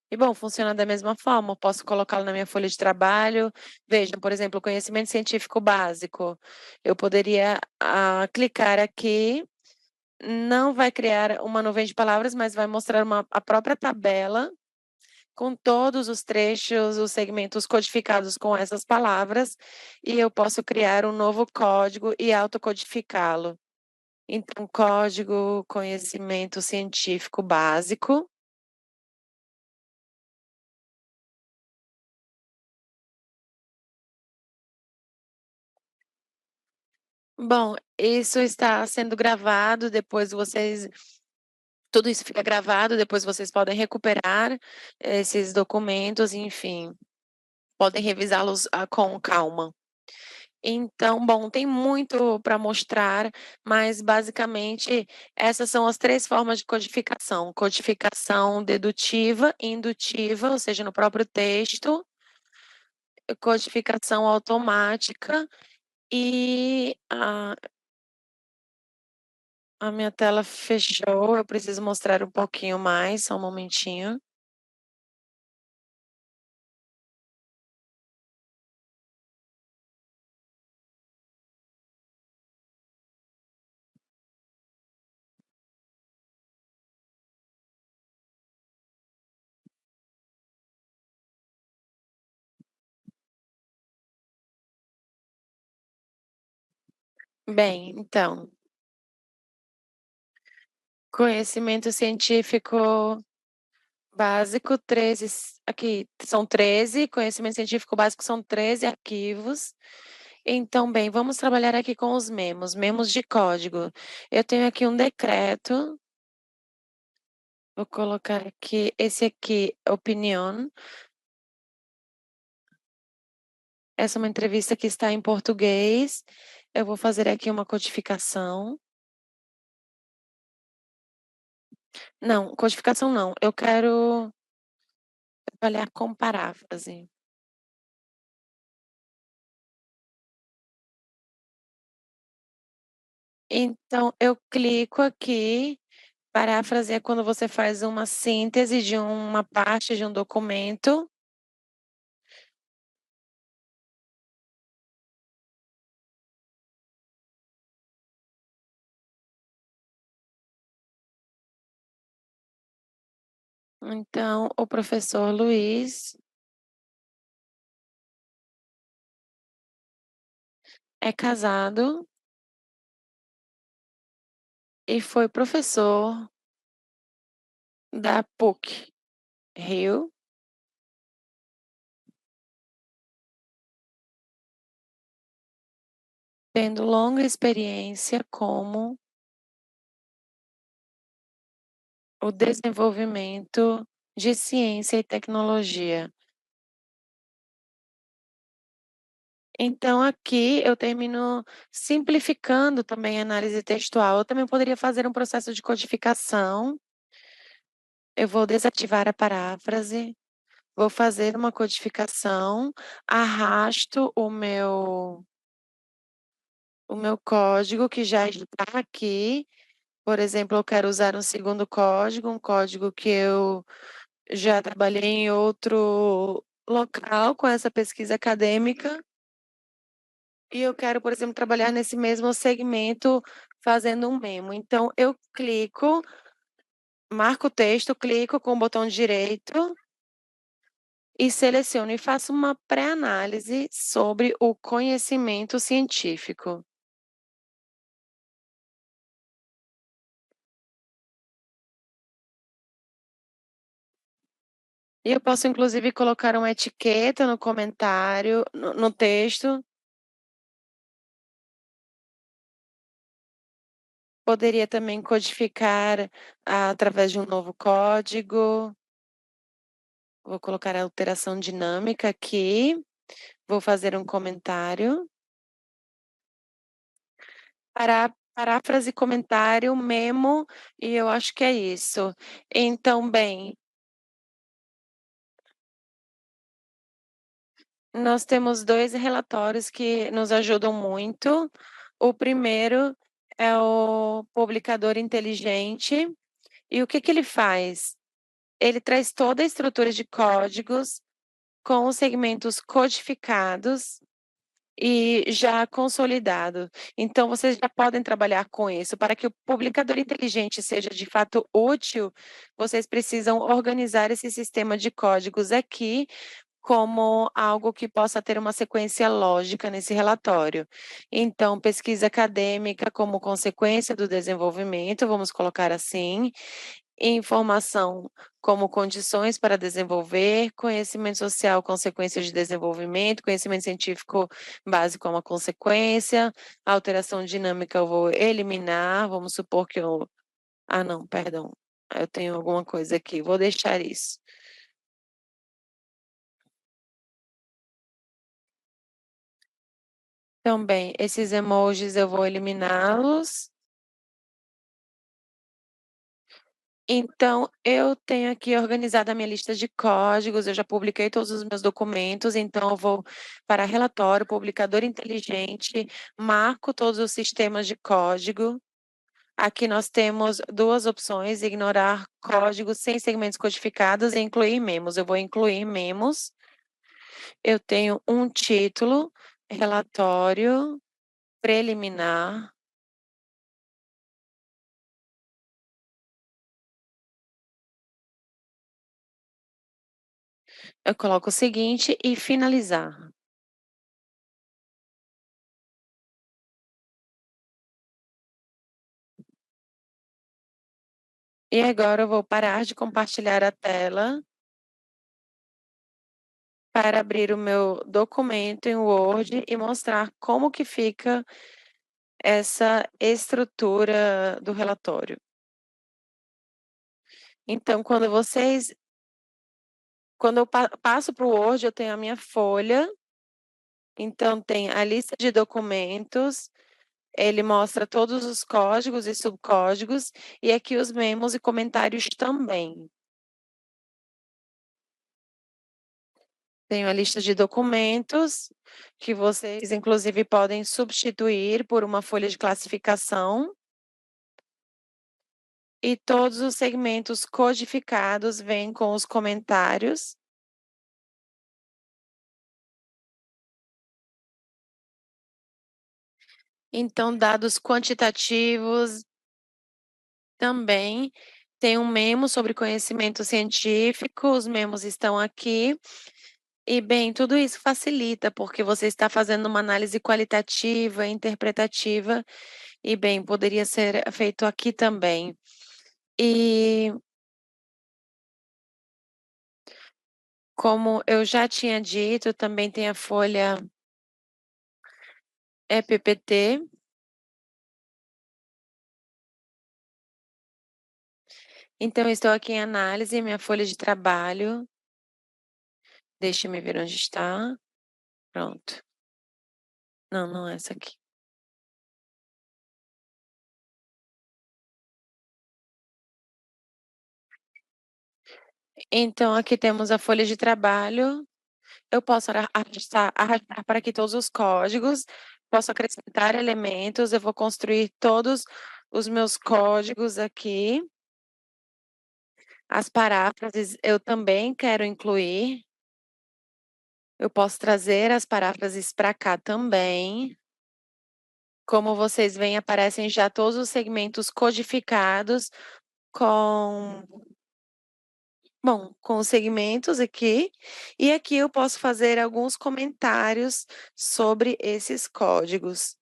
E bom, funciona da mesma forma, eu posso colocá-lo na minha folha de trabalho. Veja, por exemplo, conhecimento científico básico. Eu poderia, clicar aqui, não vai criar uma nuvem de palavras, mas vai mostrar a própria tabela com todos os trechos, os segmentos codificados com essas palavras, e eu posso criar um novo código e autocodificá-lo. Então, código conhecimento científico básico. Bom, isso está sendo gravado, depois vocês tudo isso fica gravado, depois vocês podem recuperar esses documentos, enfim, podem revisá-los, com calma. Então, bom, tem muito para mostrar, mas basicamente essas são as 3 formas de codificação: codificação dedutiva, indutiva, ou seja, no próprio texto, codificação automática e a minha tela fechou, eu preciso mostrar um pouquinho mais, só um momentinho. Bem, então, conhecimento científico básico, 13 aqui são 13, conhecimento científico básico são 13 arquivos. Então, bem, vamos trabalhar aqui com os memos de código. Eu tenho aqui um decreto, vou colocar aqui, esse aqui, opinião. Essa é uma entrevista que está em português, eu vou fazer aqui uma codificação. Não, codificação não, eu quero trabalhar com paráfrase. Então eu clico aqui, paráfrase é quando você faz uma síntese de uma parte de um documento. Então, o professor Luiz é casado e foi professor da PUC Rio, tendo longa experiência como o desenvolvimento de ciência e tecnologia. Então aqui eu termino simplificando também a análise textual. Eu também poderia fazer um processo de codificação. Eu vou desativar a paráfrase, vou fazer uma codificação, arrasto o meu código que já está aqui. Por exemplo, eu quero usar um segundo código, um código que eu já trabalhei em outro local com essa pesquisa acadêmica. E eu quero, por exemplo, trabalhar nesse mesmo segmento fazendo um memo. Então eu clico, marco o texto, clico com o botão direito e seleciono e faço uma pré-análise sobre o conhecimento científico. E eu posso inclusive colocar uma etiqueta no comentário, no texto. Poderia também codificar através de um novo código. Vou colocar a alteração dinâmica aqui, vou fazer um comentário. Paráfrase, comentário, memo, e eu acho que é isso. Então, bem, nós temos 2 relatórios que nos ajudam muito. O primeiro é o publicador inteligente. E o que que ele faz? Ele traz toda a estrutura de códigos com os segmentos codificados e já consolidado. Então, vocês já podem trabalhar com isso. Para que o publicador inteligente seja de fato útil, vocês precisam organizar esse sistema de códigos aqui como algo que possa ter uma sequência lógica nesse relatório. Então, pesquisa acadêmica como consequência do desenvolvimento, vamos colocar assim, informação como condições para desenvolver, conhecimento social, consequências de desenvolvimento, conhecimento científico básico é uma consequência, alteração dinâmica eu vou eliminar, vamos supor que eu não, perdão, eu tenho alguma coisa aqui, vou deixar isso. Também, esses emojis eu vou eliminá-los. Então, eu tenho aqui organizada a minha lista de códigos, eu já publiquei todos os meus documentos, então eu vou para relatório, publicador inteligente, marco todos os sistemas de código. Aqui nós temos 2 opções: ignorar códigos sem segmentos codificados e incluir memos. Eu vou incluir memos. Eu tenho um título, relatório preliminar. Eu coloco o seguinte e finalizar. E agora eu vou parar de compartilhar a tela para abrir o meu documento em Word e mostrar como que fica essa estrutura do relatório. Então, quando eu passo para o Word, eu tenho a minha folha, então tem a lista de documentos, Ele mostra todos os códigos e subcódigos, e aqui os memos e comentários também. Tenho a lista de documentos, que vocês inclusive podem substituir por uma folha de classificação. E todos os segmentos codificados vêm com os comentários. Então, dados quantitativos também. Tem um memo sobre conhecimento científico, os memos estão aqui. E, bem, tudo isso facilita, porque você está fazendo uma análise qualitativa, interpretativa, e, bem, poderia ser feito aqui também. E, como eu já tinha dito, também tem a folha EPPT. Então, estou aqui em análise, minha folha de trabalho. Deixa-me ver onde está. Pronto. Não, não é essa aqui. Então, aqui temos a folha de trabalho. Eu posso arrastar para aqui todos os códigos, posso acrescentar elementos, eu vou construir todos os meus códigos aqui. As paráfrases eu também quero incluir. Eu posso trazer as paráfrases para cá também. Como vocês veem, aparecem já todos os segmentos codificados com com os segmentos aqui, e aqui eu posso fazer alguns comentários sobre esses códigos.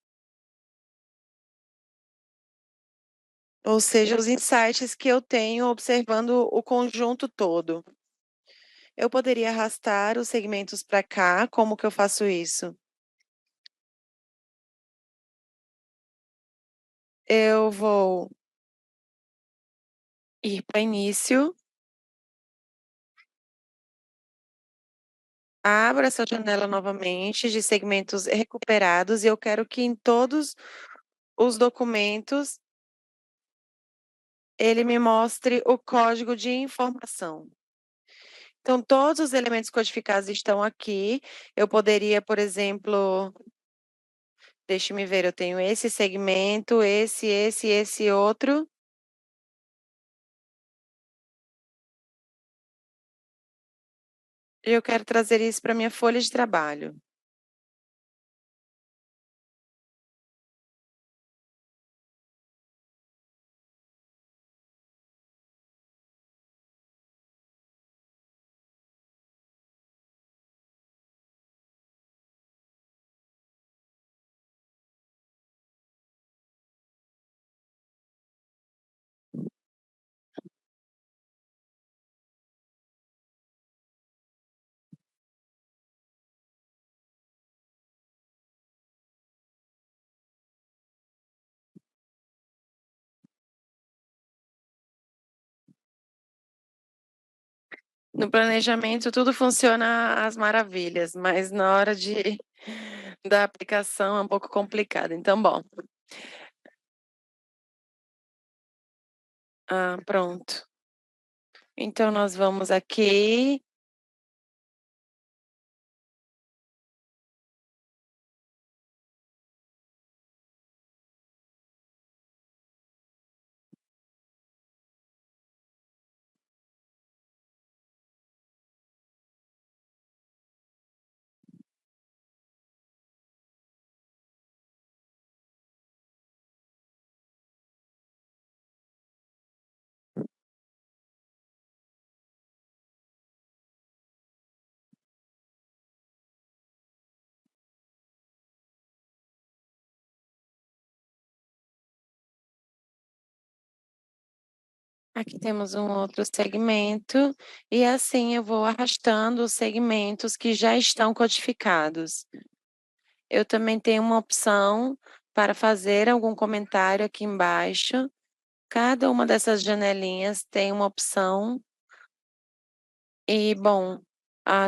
Ou seja, os insights que eu tenho observando o conjunto todo. Eu poderia arrastar os segmentos para cá, como que eu faço isso? Eu vou ir para início. Abro essa janela novamente de segmentos recuperados e eu quero que em todos os documentos ele me mostre o código de informação. Então, todos os elementos codificados estão aqui. Eu poderia, por exemplo, deixe-me ver, eu tenho esse segmento, esse outro. E eu quero trazer isso para minha folha de trabalho. No planejamento tudo funciona às maravilhas, mas na hora da aplicação é um pouco complicado. Então, bom. Pronto. Então nós vamos aqui. Aqui temos um outro segmento, e assim eu vou arrastando os segmentos que já estão codificados. Eu também tenho uma opção para fazer algum comentário aqui embaixo. Cada uma dessas janelinhas tem uma opção. E, bom,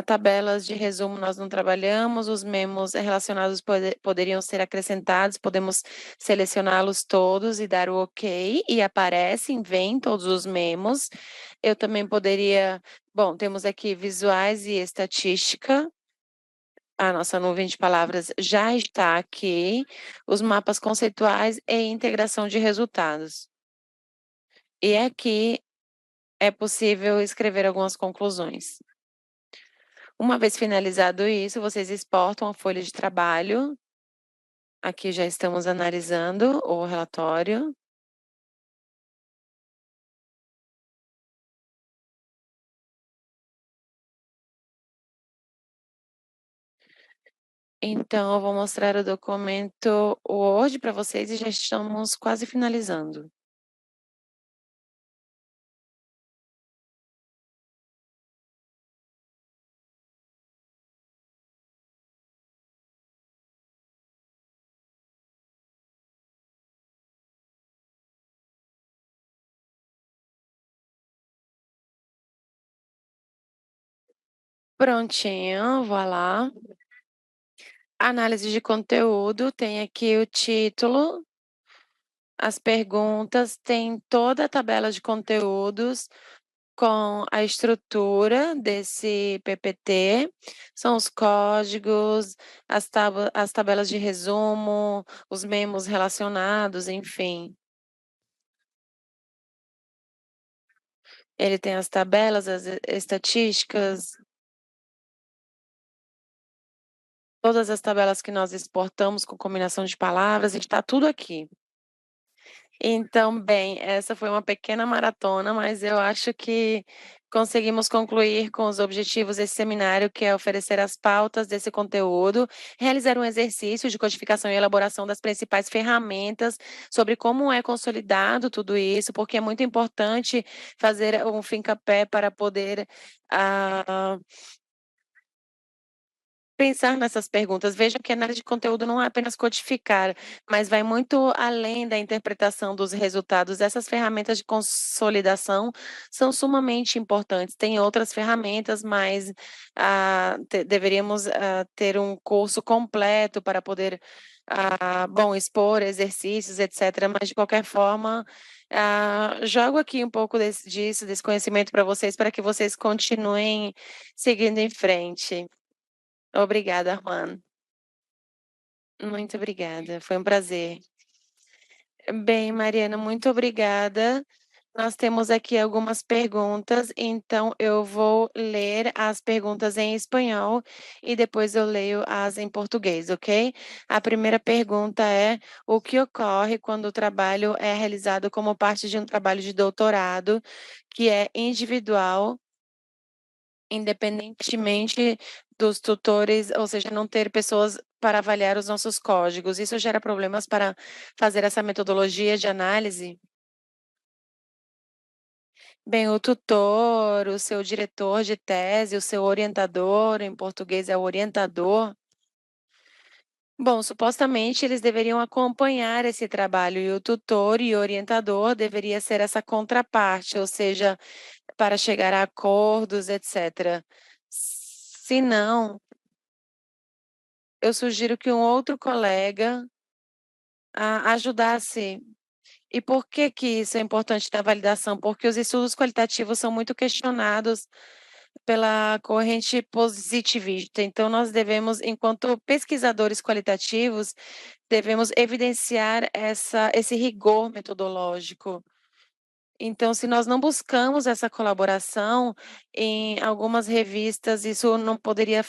Tabelas de resumo nós não trabalhamos, os memos relacionados poderiam ser acrescentados, podemos selecioná-los todos e dar o ok, e aparecem, vêm todos os memos. Eu também poderia, bom, temos aqui visuais e estatística. A nossa nuvem de palavras já está aqui, os mapas conceituais e integração de resultados. E aqui é possível escrever algumas conclusões. Uma vez finalizado isso, vocês exportam a folha de trabalho. Aqui já estamos analisando o relatório. Então, eu vou mostrar o documento hoje para vocês e já estamos quase finalizando. Prontinho, vou lá. Análise de conteúdo, tem aqui o título, as perguntas, tem toda a tabela de conteúdos com a estrutura desse PPT, são os códigos, as tabelas de resumo, os memos relacionados, enfim. Ele tem as tabelas, as estatísticas, todas as tabelas que nós exportamos com combinação de palavras, está tudo aqui. Então, bem, essa foi uma pequena maratona, mas eu acho que conseguimos concluir com os objetivos desse seminário, que é oferecer as pautas desse conteúdo, realizar um exercício de codificação e elaboração das principais ferramentas sobre como é consolidado tudo isso, porque é muito importante fazer um fincapé para poder pensar nessas perguntas. Veja que a análise de conteúdo não é apenas codificar, mas vai muito além da interpretação dos resultados. Essas ferramentas de consolidação são sumamente importantes. Tem outras ferramentas, mas deveríamos ter um curso completo para poder, bom, expor exercícios, etc. Mas, de qualquer forma, jogo aqui um pouco desse conhecimento para vocês, para que vocês continuem seguindo em frente. Obrigada, Juan. Muito obrigada, foi um prazer. Bem, Mariana, muito obrigada. Nós temos aqui algumas perguntas, então eu vou ler as perguntas em espanhol e depois eu leio as em português, ok? A primeira pergunta é: o que ocorre quando o trabalho é realizado como parte de um trabalho de doutorado, que é individual, independentemente dos tutores, ou seja, não ter pessoas para avaliar os nossos códigos? Isso gera problemas para fazer essa metodologia de análise? Bem, o tutor, o seu diretor de tese, o seu orientador, em português é o orientador. Bom, supostamente eles deveriam acompanhar esse trabalho e o tutor e o orientador deveria ser essa contraparte, ou seja, para chegar a acordos, etc. Se não, eu sugiro que um outro colega ajudasse. E por que que isso é importante da validação? Porque os estudos qualitativos são muito questionados pela corrente positivista. Então, nós devemos, enquanto pesquisadores qualitativos, devemos evidenciar esse rigor metodológico. Então, se nós não buscamos essa colaboração em algumas revistas, isso não poderia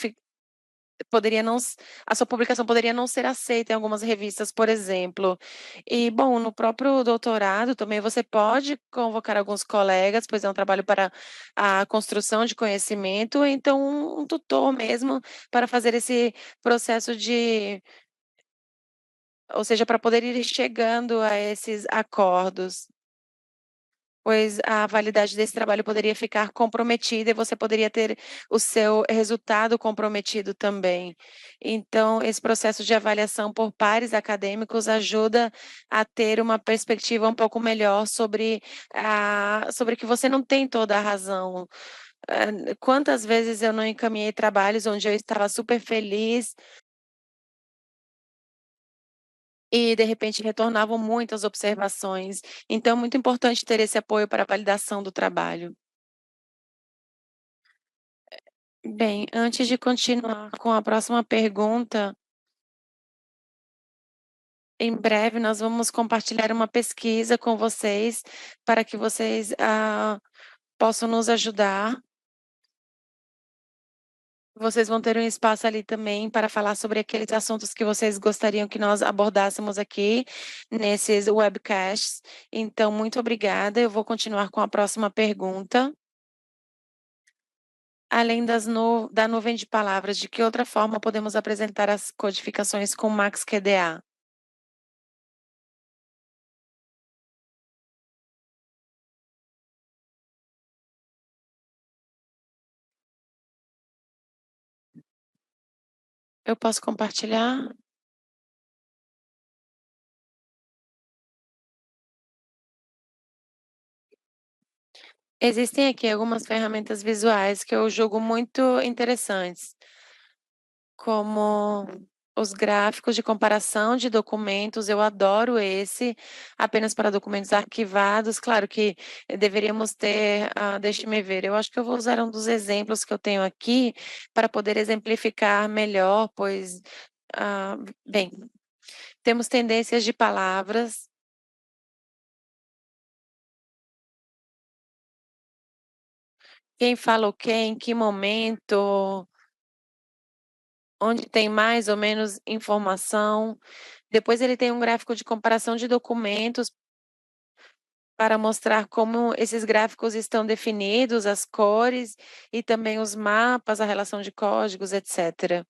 não a sua publicação poderia não ser aceita em algumas revistas, por exemplo. E, bom, no próprio doutorado também você pode convocar alguns colegas, pois é um trabalho para a construção de conhecimento, ou então um tutor mesmo para fazer esse processo ou seja, para poder ir chegando a esses acordos. Pois a validade desse trabalho poderia ficar comprometida e você poderia ter o seu resultado comprometido também. Então, esse processo de avaliação por pares acadêmicos ajuda a ter uma perspectiva um pouco melhor sobre que você não tem toda a razão. Quantas vezes eu não encaminhei trabalhos onde eu estava super feliz e, de repente, retornavam muitas observações. Então, é muito importante ter esse apoio para a validação do trabalho. Bem, antes de continuar com a próxima pergunta, em breve nós vamos compartilhar uma pesquisa com vocês para que vocês possam nos ajudar. Vocês vão ter um espaço ali também para falar sobre aqueles assuntos que vocês gostariam que nós abordássemos aqui nesses webcasts. Então, muito obrigada. Eu vou continuar com a próxima pergunta. Além da nuvem de palavras, de que outra forma podemos apresentar as codificações com Max QDA? Eu posso compartilhar? Existem aqui algumas ferramentas visuais que eu julgo muito interessantes, como os gráficos de comparação de documentos. Eu adoro esse, apenas para documentos arquivados. Claro que deveríamos ter, deixe-me ver, eu acho que eu vou usar um dos exemplos que eu tenho aqui para poder exemplificar melhor, pois, ah, bem, temos tendências de palavras. Quem fala o quê, em que momento, onde tem mais ou menos informação. Depois ele tem um gráfico de comparação de documentos para mostrar como esses gráficos estão definidos, as cores e também os mapas, a relação de códigos, etc.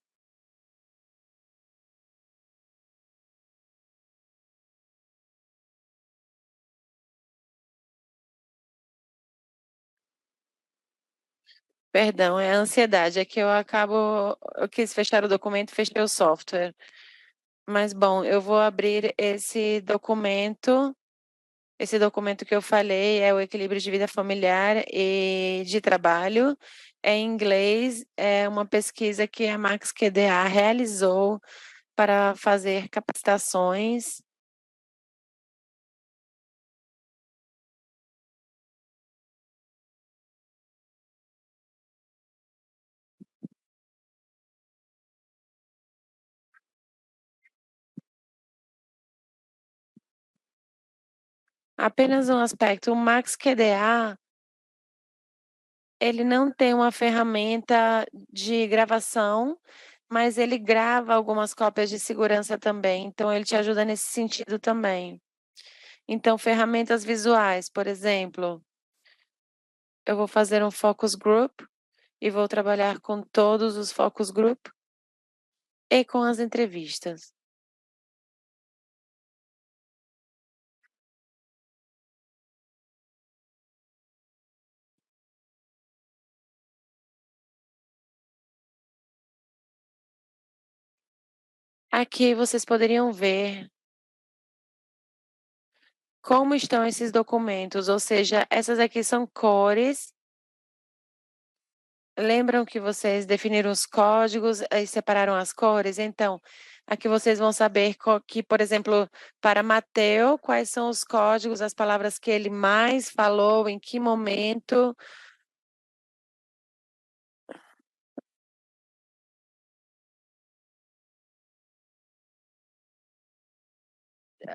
Perdão, é a ansiedade, é que eu quis fechar o documento, fechei o software. Mas bom, eu vou abrir esse documento que eu falei é o equilíbrio de vida familiar e de trabalho. É em inglês, é uma pesquisa que a Max QDA realizou para fazer capacitações. Apenas um aspecto, o Max QDA, ele não tem uma ferramenta de gravação, mas ele grava algumas cópias de segurança também, então ele te ajuda nesse sentido também. Então, ferramentas visuais, por exemplo, eu vou fazer um focus group e vou trabalhar com todos os focus group e com as entrevistas. Aqui vocês poderiam ver como estão esses documentos, ou seja, essas aqui são cores. Lembram que vocês definiram os códigos e separaram as cores? Então, aqui vocês vão saber que, por exemplo, para Mateu, quais são os códigos, as palavras que ele mais falou, em que momento.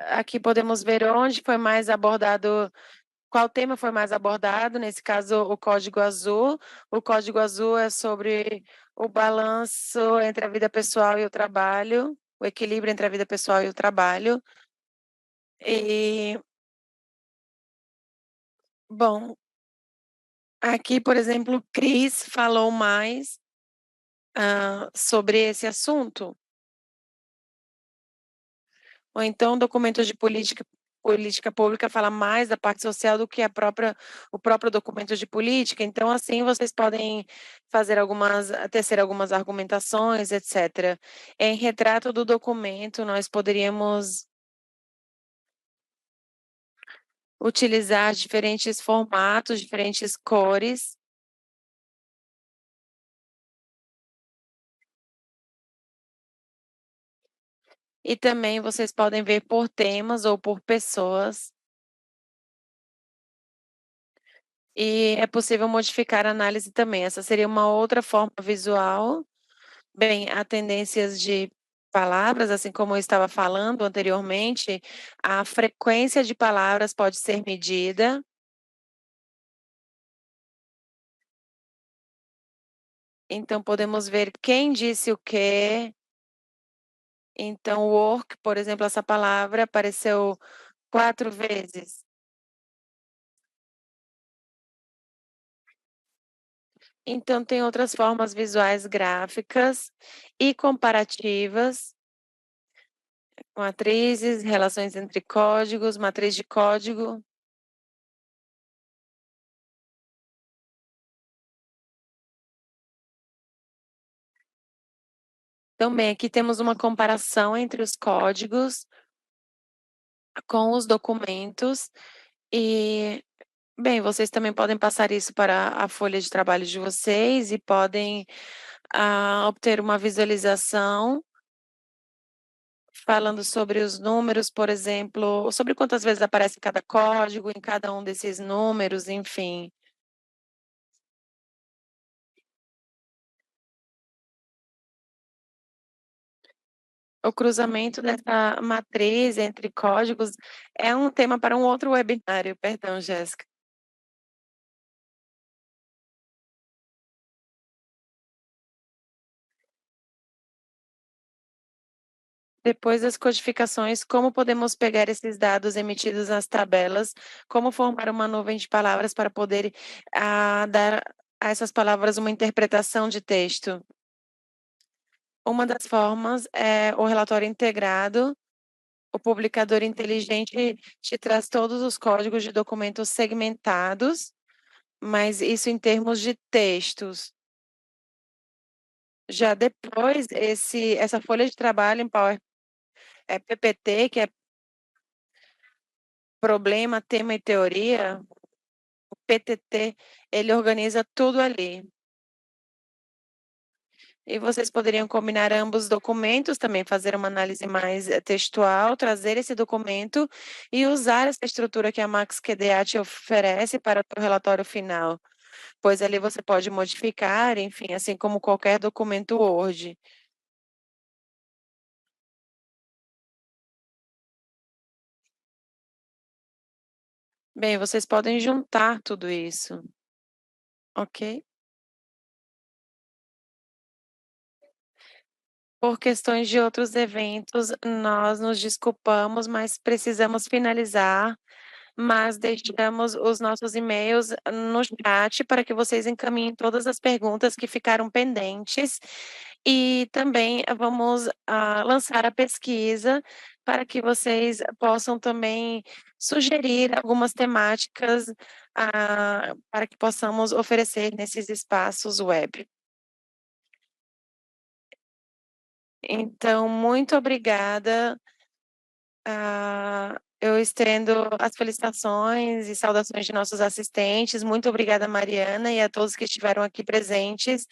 Aqui podemos ver onde foi mais abordado, qual tema foi mais abordado, nesse caso, o código azul. O código azul é sobre o balanço entre a vida pessoal e o trabalho, o equilíbrio entre a vida pessoal e o trabalho. E, bom, aqui, por exemplo, Cris falou mais sobre esse assunto. Ou então, documentos de política pública fala mais da parte social do que o próprio documento de política. Então, assim, vocês podem tecer algumas argumentações, etc. Em retrato do documento, nós poderíamos utilizar diferentes formatos, diferentes cores. E também vocês podem ver por temas ou por pessoas. E é possível modificar a análise também. Essa seria uma outra forma visual. Bem, há tendências de palavras, assim como eu estava falando anteriormente, a frequência de palavras pode ser medida. Então, podemos ver quem disse o quê. Então, work, por exemplo, essa palavra apareceu 4 vezes. Então, tem outras formas visuais gráficas e comparativas, matrizes, relações entre códigos, matriz de código. Também aqui temos uma comparação entre os códigos com os documentos e, bem, vocês também podem passar isso para a folha de trabalho de vocês e podem, obter uma visualização falando sobre os números, por exemplo, sobre quantas vezes aparece cada código em cada um desses números, enfim. O cruzamento dessa matriz entre códigos é um tema para um outro webinário. Perdão, Jéssica. Depois das codificações, como podemos pegar esses dados emitidos nas tabelas, como formar uma nuvem de palavras para poder, dar a essas palavras uma interpretação de texto? Uma das formas é o relatório integrado. O publicador inteligente te traz todos os códigos de documentos segmentados, mas isso em termos de textos. Já depois, essa folha de trabalho em PPT, que é problema, tema e teoria, o PTT, ele organiza tudo ali. E vocês poderiam combinar ambos documentos, também fazer uma análise mais textual, trazer esse documento e usar essa estrutura que a MaxQDA te oferece para o teu relatório final, pois ali você pode modificar, enfim, assim como qualquer documento Word. Bem, vocês podem juntar tudo isso, ok? Por questões de outros eventos, nós nos desculpamos, mas precisamos finalizar. Mas deixamos os nossos e-mails no chat para que vocês encaminhem todas as perguntas que ficaram pendentes. E também vamos, lançar a pesquisa para que vocês possam também sugerir algumas temáticas, para que possamos oferecer nesses espaços web. Então, muito obrigada. Eu estendo as felicitações e saudações de nossos assistentes. Muito obrigada, Mariana, e a todos que estiveram aqui presentes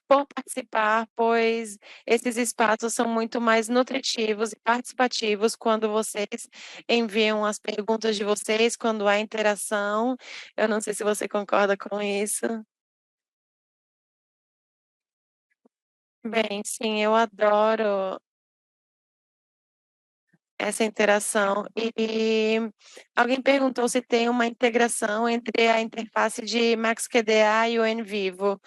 por participar, pois esses espaços são muito mais nutritivos e participativos quando vocês enviam as perguntas de vocês, quando há interação. Eu não sei se você concorda com isso. Bem, sim, eu adoro essa interação. E alguém perguntou se tem uma integração entre a interface de MaxQDA e o NVivo.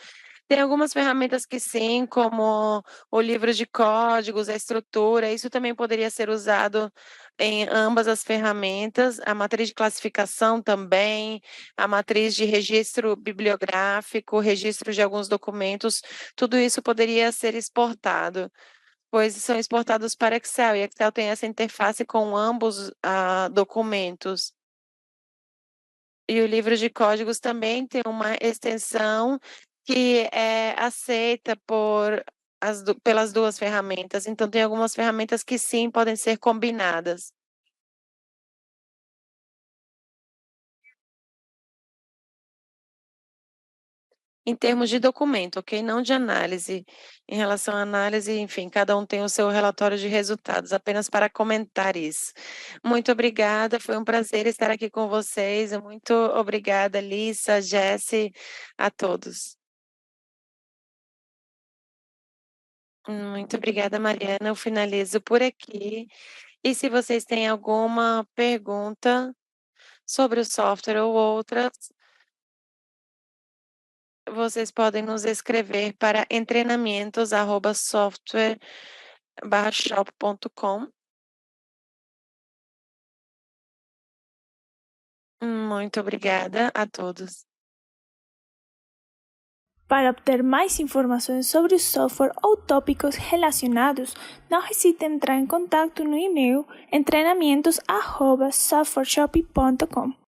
Tem algumas ferramentas que sim, como o livro de códigos, a estrutura, isso também poderia ser usado em ambas as ferramentas, a matriz de classificação também, a matriz de registro bibliográfico, registro de alguns documentos, tudo isso poderia ser exportado, pois são exportados para Excel, e Excel tem essa interface com ambos, documentos. E o livro de códigos também tem uma extensão que é aceita pelas 2 ferramentas, então tem algumas ferramentas que sim, podem ser combinadas. em termos de documento, ok? Não de análise. Em relação à análise, enfim, cada um tem o seu relatório de resultados, apenas para comentar isso. Muito obrigada, foi um prazer estar aqui com vocês. Muito obrigada, Lissa, Jessie, a todos. Muito obrigada, Mariana. Eu finalizo por aqui. E se vocês têm alguma pergunta sobre o software ou outras, vocês podem nos escrever para treinamentos@software-shop.com. Muito obrigada a todos. Para obter mais informações sobre o software ou tópicos relacionados, não hesite em entrar em contato no e-mail em treinamentos@softwareshop.com.